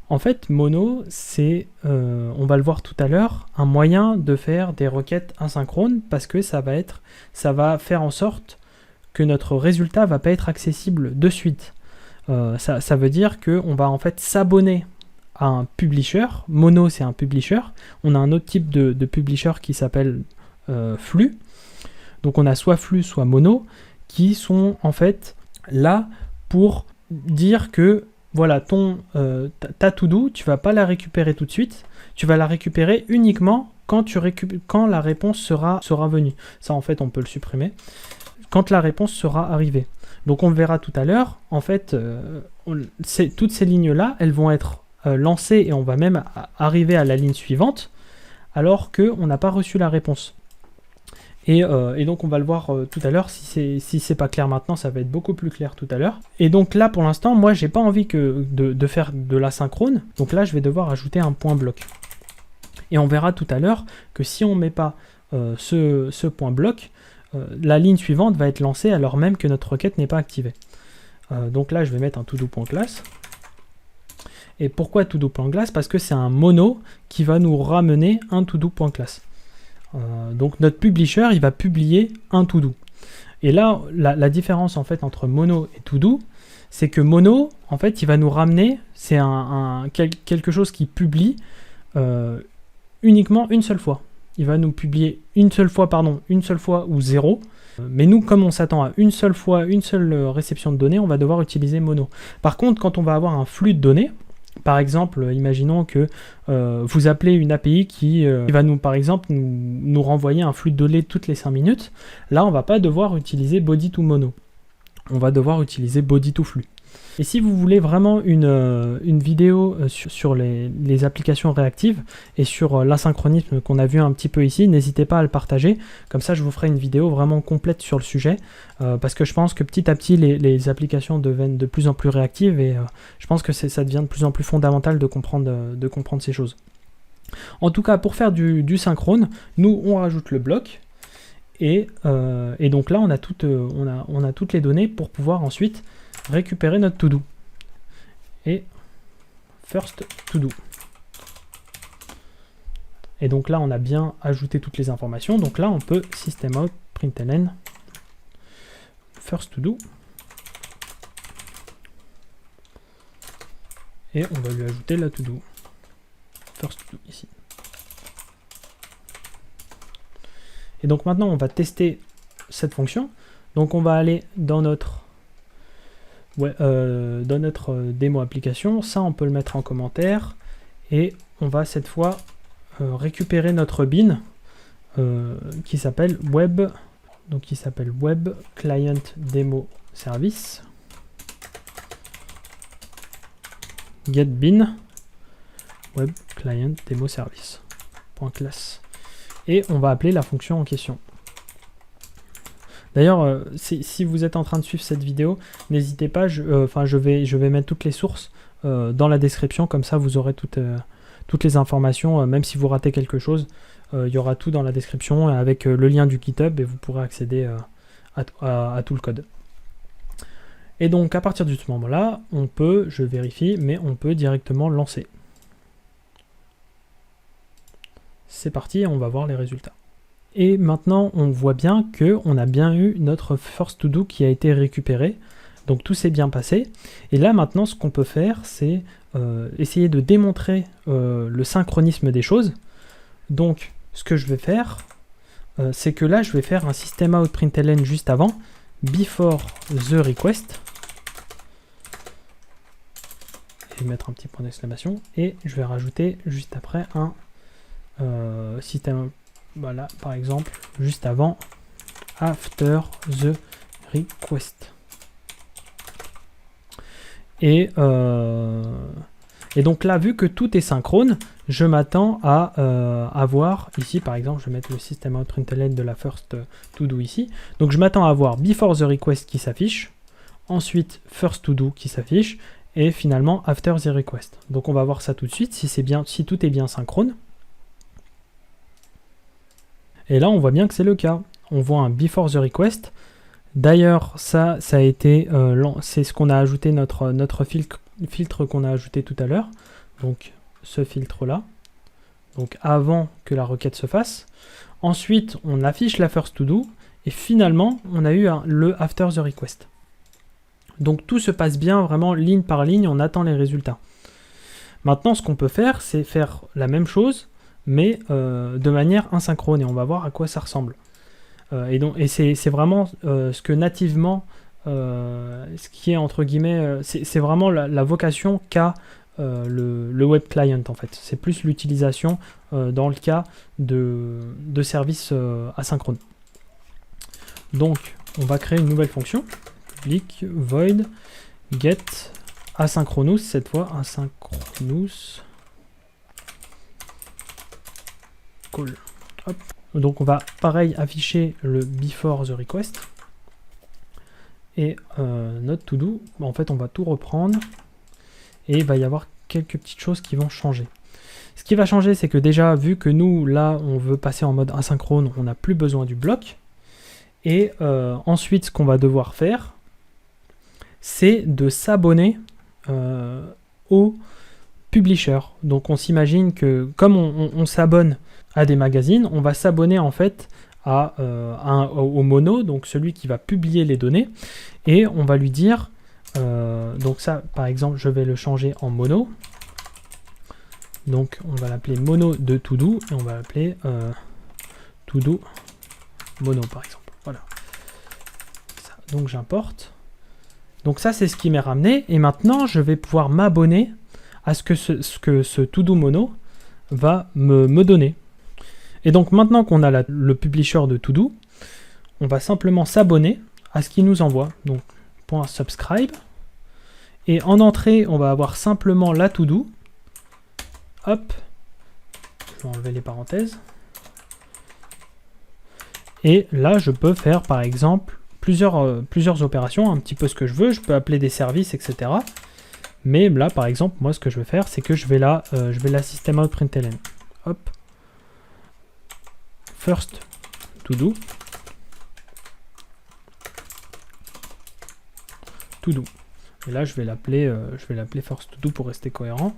En fait, mono, c'est, on va le voir tout à l'heure, un moyen de faire des requêtes asynchrones parce que ça va faire en sorte que notre résultat va pas être accessible de suite. Ça veut dire qu'on va en fait s'abonner à un publisher. Mono, c'est un publisher. On a un autre type de publisher qui s'appelle flux. Donc on a soit flux, soit mono, qui sont en fait là pour dire que voilà, ta to-do, tu vas pas la récupérer tout de suite, tu vas la récupérer uniquement quand la réponse sera venue. Ça, en fait, on peut le supprimer. Quand la réponse sera arrivée. Donc, on le verra tout à l'heure. En fait, toutes ces lignes-là, elles vont être lancées et on va même arriver à la ligne suivante alors qu'on n'a pas reçu la réponse. Et donc on va le voir tout à l'heure, si c'est pas clair maintenant, ça va être beaucoup plus clair tout à l'heure. Et donc là pour l'instant, moi j'ai pas envie de faire de l'asynchrone, donc là je vais devoir ajouter un point bloc. Et on verra tout à l'heure que si on met pas ce point bloc, la ligne suivante va être lancée alors même que notre requête n'est pas activée. Donc là je vais mettre un todo.class. Et pourquoi todo.class? Parce que c'est un mono qui va nous ramener un todo.class. Donc notre publisher, il va publier un to-do. Et là, la différence en fait entre mono et to-do, c'est que mono, en fait, il va nous ramener, c'est quelque chose qui publie uniquement une seule fois. Il va nous publier une seule fois ou 0. Mais nous, comme on s'attend à une seule fois, une seule réception de données, on va devoir utiliser mono. Par contre, quand on va avoir un flux de données, Par exemple, imaginons que vous appelez une API qui va nous, par exemple, nous renvoyer un flux de données toutes les 5 minutes. Là, on ne va pas devoir utiliser body to mono. On va devoir utiliser body to flux. Et si vous voulez vraiment une vidéo sur les applications réactives et sur l'asynchronisme qu'on a vu un petit peu ici, n'hésitez pas à le partager. Comme ça, je vous ferai une vidéo vraiment complète sur le sujet. Parce que je pense que petit à petit, les applications deviennent de plus en plus réactives. Et je pense que ça devient de plus en plus fondamental de comprendre ces choses. En tout cas, pour faire du synchrone, nous, on rajoute le bloc. Et donc là, on a toutes les données pour pouvoir ensuite récupérer notre to-do. Et first to-do. Et donc là, on a bien ajouté toutes les informations. Donc là, on peut system out println first to-do. Et on va lui ajouter la to-do. First to-do ici. Et donc maintenant, on va tester cette fonction. Donc on va aller dans notre démo application. Ça, on peut le mettre en commentaire. Et on va cette fois récupérer notre bin qui s'appelle web. Donc qui s'appelle web client demo service. Get bin web client demo service. .class. Et on va appeler la fonction en question. D'ailleurs, si vous êtes en train de suivre cette vidéo, n'hésitez pas, je vais mettre toutes les sources dans la description, comme ça vous aurez toutes les informations, même si vous ratez quelque chose, il y aura tout dans la description avec le lien du GitHub et vous pourrez accéder à tout le code. Et donc à partir de ce moment-là, on peut, je vérifie, mais on peut directement lancer. C'est parti, on va voir les résultats. Et maintenant, on voit bien qu'on a bien eu notre first to do qui a été récupéré. Donc tout s'est bien passé. Et là, maintenant, ce qu'on peut faire, c'est essayer de démontrer le synchronisme des choses. Donc, ce que je vais faire, c'est que là, je vais faire un system out println juste avant, before the request. Je vais mettre un petit point d'exclamation. Et je vais rajouter juste après un system. Voilà, par exemple, juste avant, after the request. Et donc là, vu que tout est synchrone, je m'attends à avoir, ici par exemple, je vais mettre le system out println de la first to do ici. Donc je m'attends à avoir before the request qui s'affiche, ensuite first to do qui s'affiche, et finalement after the request. Donc on va voir ça tout de suite, si tout est bien synchrone. Et là, on voit bien que c'est le cas. On voit un before the request. D'ailleurs, ça a été, c'est ce qu'on a ajouté, notre filtre qu'on a ajouté tout à l'heure. Donc, ce filtre-là. Donc, avant que la requête se fasse. Ensuite, on affiche la first to do. Et finalement, on a eu le after the request. Donc, tout se passe bien, vraiment, ligne par ligne. On attend les résultats. Maintenant, ce qu'on peut faire, c'est faire la même chose, mais de manière asynchrone, et on va voir à quoi ça ressemble. Et c'est vraiment ce que nativement, ce qui est entre guillemets, c'est vraiment la vocation qu'a le web client en fait. C'est plus l'utilisation dans le cas de services asynchrones. Donc, on va créer une nouvelle fonction, public void get asynchronous, cette fois asynchronous. Cool. Hop. Donc on va pareil afficher le before the request et notre to do. En fait on va tout reprendre et il va y avoir quelques petites choses qui vont changer. Ce qui va changer, c'est que déjà vu que nous là on veut passer en mode asynchrone, on n'a plus besoin du bloc. Et ensuite ce qu'on va devoir faire, c'est de s'abonner au publisher. Donc on s'imagine que comme on s'abonne à des magazines, on va s'abonner en fait au mono, donc celui qui va publier les données, et on va lui dire, donc ça par exemple je vais le changer en mono, donc on va l'appeler mono de to do, et on va l'appeler to do mono par exemple, voilà. Ça, donc j'importe, donc ça c'est ce qui m'est ramené, et maintenant je vais pouvoir m'abonner à ce que ce to-do mono va me donner. Et donc maintenant qu'on a le publisher de to-do, on va simplement s'abonner à ce qu'il nous envoie. Donc .subscribe. Et en entrée, on va avoir simplement la to-do. Hop. Je vais enlever les parenthèses. Et là, je peux faire par exemple plusieurs opérations, un petit peu ce que je veux. Je peux appeler des services, etc. Mais là, par exemple, moi, ce que je vais faire, c'est que je vais la system.out.println. Hop. First to do. To do. Et là, je vais l'appeler first to do pour rester cohérent.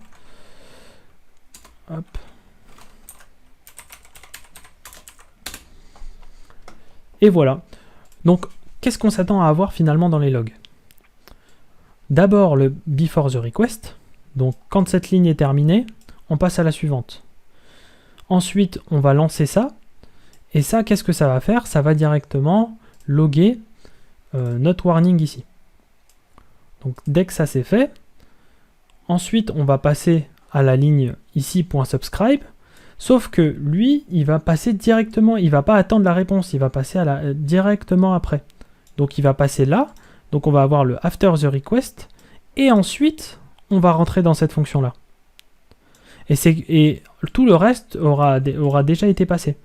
Hop. Et voilà. Donc, qu'est-ce qu'on s'attend à avoir finalement dans les logs? D'abord le before the request. Donc, quand cette ligne est terminée, on passe à la suivante. Ensuite, on va lancer ça. Et ça, qu'est-ce que ça va faire? Ça va directement loguer notre warning ici. Donc, dès que ça c'est fait, ensuite, on va passer à la ligne ici, .subscribe. Sauf que lui, il va passer directement, il va pas attendre la réponse, il va passer directement après. Donc il va passer là, donc on va avoir le after the request, et ensuite, on va rentrer dans cette fonction-là. Et tout le reste aura déjà été passé.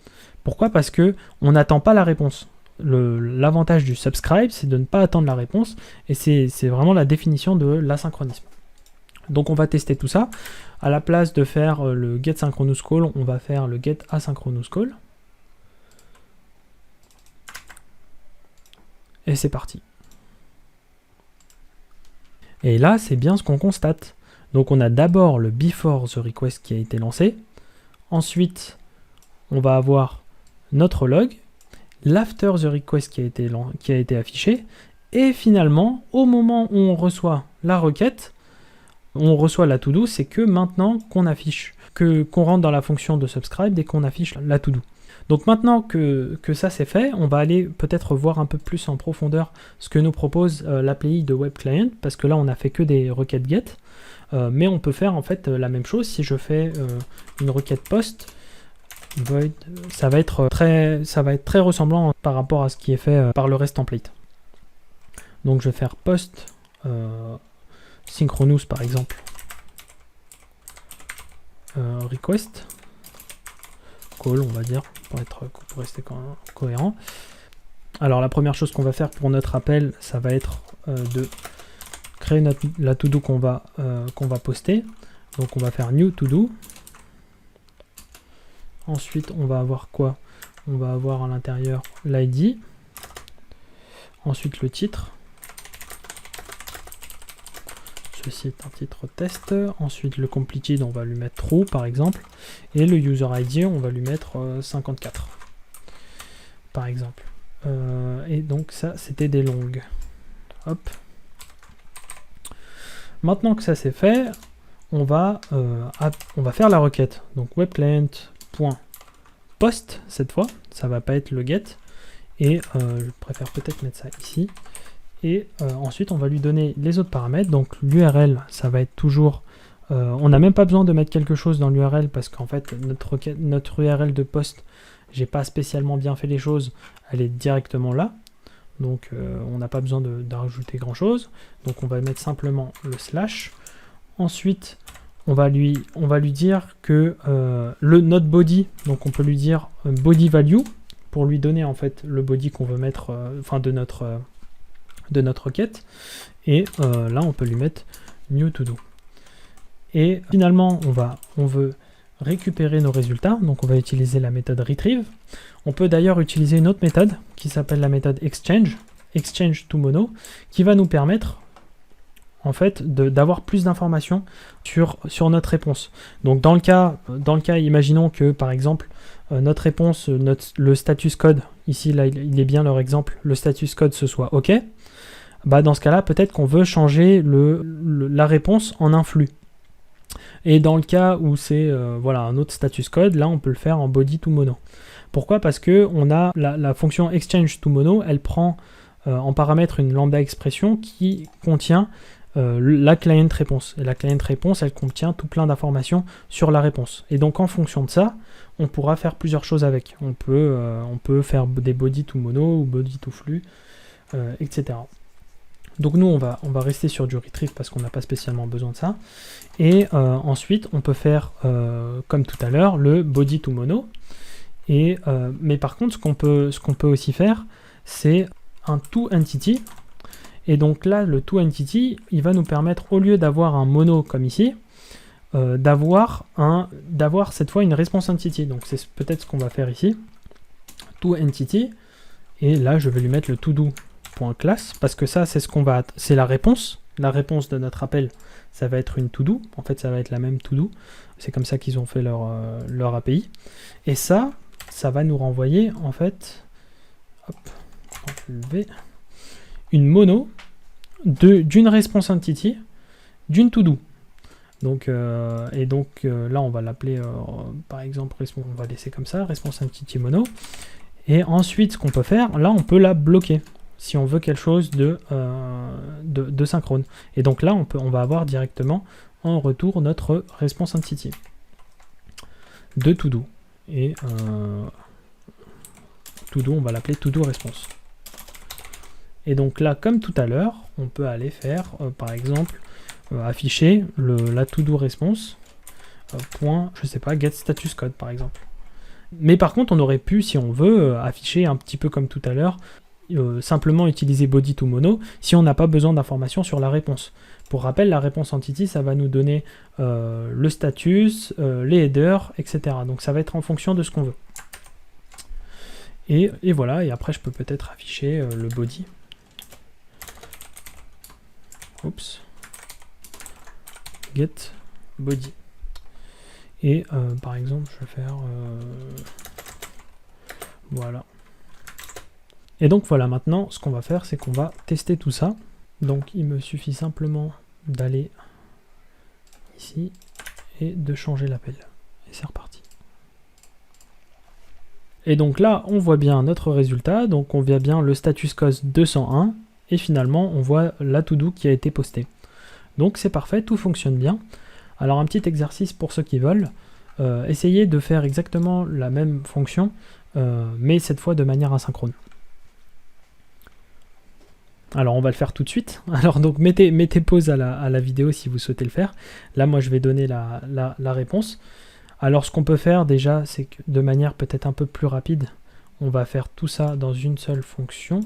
Pourquoi? Parce que on n'attend pas la réponse. L'avantage du subscribe, c'est de ne pas attendre la réponse, et c'est vraiment la définition de l'asynchronisme. Donc on va tester tout ça. À la place de faire le get synchronous call, on va faire le get asynchronous call. Et c'est parti. Et là, c'est bien ce qu'on constate. Donc on a d'abord le before the request qui a été lancé. Ensuite, on va avoir notre log, l'after the request qui a été affiché. Et finalement, au moment où on reçoit la requête, on reçoit la to-do, c'est que maintenant qu'on affiche, qu'on rentre dans la fonction de subscribe et qu'on affiche la to-do. Donc maintenant que ça c'est fait, on va aller peut-être voir un peu plus en profondeur ce que nous propose l'API de Web Client, parce que là on n'a fait que des requêtes get, mais on peut faire en fait la même chose. Si je fais une requête post, void, ça va être très ressemblant par rapport à ce qui est fait par le REST template. Donc je vais faire post synchronous par exemple, request call, on va dire, pour rester cohérent. Alors la première chose qu'on va faire pour notre appel, ça va être de créer la to-do qu'on va poster. Donc on va faire new to-do. Ensuite on va avoir quoi? On va avoir à l'intérieur l'ID, ensuite le titre. Ceci est un titre test. Ensuite, le completed, on va lui mettre true, par exemple. Et le user ID, on va lui mettre 54, par exemple. Et donc, ça, c'était des longues. Hop. Maintenant que ça c'est fait, on va faire la requête. Donc, webclient.post, cette fois. Ça va pas être le get. Et je préfère peut-être mettre ça ici. Et ensuite, on va lui donner les autres paramètres. Donc l'URL, ça va être toujours... on n'a même pas besoin de mettre quelque chose dans l'URL parce qu'en fait, notre URL de post, j'ai pas spécialement bien fait les choses. Elle est directement là. Donc on n'a pas besoin de rajouter grand-chose. Donc on va mettre simplement le slash. Ensuite, on va lui dire que notre body, donc on peut lui dire body value pour lui donner en fait le body qu'on veut mettre, de notre requête, et là on peut lui mettre new to do. Et finalement on veut récupérer nos résultats, donc on va utiliser la méthode retrieve. On peut d'ailleurs utiliser une autre méthode qui s'appelle la méthode exchange to mono, qui va nous permettre en fait d'avoir plus d'informations sur notre réponse. Donc dans le cas, imaginons que par exemple notre réponse, le status code, ici là il est bien leur exemple, le status code ce soit OK. Bah dans ce cas-là, peut-être qu'on veut changer la réponse en un flux. Et dans le cas où c'est un autre status code, là on peut le faire en body to mono. Pourquoi? Parce que on a la fonction exchange to mono, elle prend en paramètre une lambda expression qui contient la client réponse. Et la client réponse, elle contient tout plein d'informations sur la réponse. Et donc en fonction de ça, on pourra faire plusieurs choses avec. On peut faire des body to mono ou body to flux, etc. Donc nous, on va rester sur du retrieve parce qu'on n'a pas spécialement besoin de ça. Et ensuite, on peut faire, comme tout à l'heure, le body to mono. Mais par contre, ce qu'on peut aussi faire, c'est un toEntity. Et donc là, le toEntity, il va nous permettre, au lieu d'avoir un mono comme ici, d'avoir cette fois une response entity. Donc c'est peut-être ce qu'on va faire ici. toEntity. Et là, je vais lui mettre le todo.class parce que ça, c'est la réponse. La réponse de notre appel, ça va être une todo. En fait, ça va être la même todo. C'est comme ça qu'ils ont fait leur API. Et ça va nous renvoyer, en fait, hop, une mono d'une response entity d'une todo. Donc, là, on va l'appeler, par exemple, on va laisser comme ça, response entity mono. Et ensuite, ce qu'on peut faire, là, on peut la bloquer si on veut quelque chose de synchrone. Et donc là, on va avoir directement en retour notre response entity de todo. Et todo, on va l'appeler todo response. Et donc là, comme tout à l'heure, on peut aller faire, par exemple, afficher la todo response point, je sais pas, get status code par exemple. Mais par contre, on aurait pu, si on veut, afficher un petit peu comme tout à l'heure, simplement utiliser body to mono si on n'a pas besoin d'informations sur la réponse. Pour rappel, la réponse entity, ça va nous donner le status, les headers, etc. Donc ça va être en fonction de ce qu'on veut. Et voilà, et après je peux peut-être afficher le body. Oups. Get body. Et par exemple, je vais faire voilà. Et donc voilà, maintenant, ce qu'on va faire, c'est qu'on va tester tout ça. Donc il me suffit simplement d'aller ici et de changer l'appel. Et c'est reparti. Et donc là, on voit bien notre résultat. Donc on voit bien le status code 201. Et finalement, on voit la to-do qui a été postée. Donc c'est parfait, tout fonctionne bien. Alors un petit exercice pour ceux qui veulent. Essayez de faire exactement la même fonction, mais cette fois de manière asynchrone. Alors on va le faire tout de suite. Alors donc mettez pause à la vidéo si vous souhaitez le faire. Là moi je vais donner la réponse. Alors ce qu'on peut faire déjà, c'est que de manière peut-être un peu plus rapide, on va faire tout ça dans une seule fonction.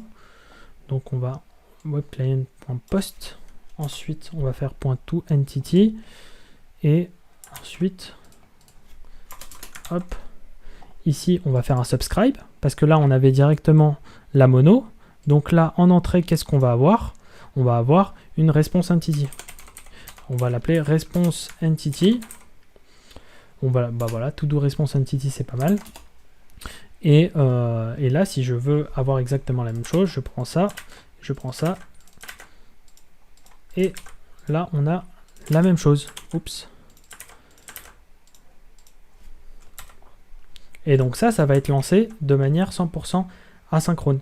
Donc on va webclient.post. Ensuite on va faire .toEntity. Et ensuite, hop, ici on va faire un subscribe, parce que là on avait directement la mono. Donc là, en entrée, qu'est-ce qu'on va avoir? On va avoir une response entity. On va l'appeler response entity. Bah voilà, todo response entity, c'est pas mal. Et là, si je veux avoir exactement la même chose, je prends ça. Et là, on a la même chose. Oups. Et donc ça va être lancé de manière 100% asynchrone.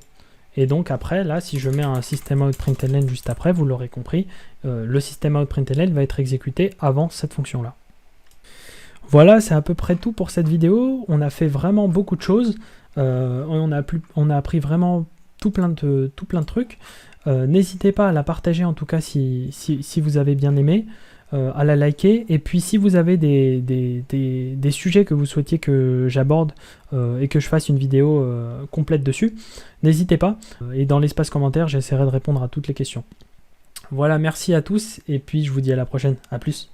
Et donc après, là, si je mets un system.out.println juste après, vous l'aurez compris, le system.out.println va être exécuté avant cette fonction-là. Voilà, c'est à peu près tout pour cette vidéo. On a fait vraiment beaucoup de choses. On a appris vraiment tout plein de trucs. N'hésitez pas à la partager en tout cas si vous avez bien aimé. À la liker, et puis si vous avez des sujets que vous souhaitiez que j'aborde et que je fasse une vidéo complète dessus, n'hésitez pas, et dans l'espace commentaire j'essaierai de répondre à toutes les questions. Voilà, merci à tous, et puis je vous dis à la prochaine, à plus.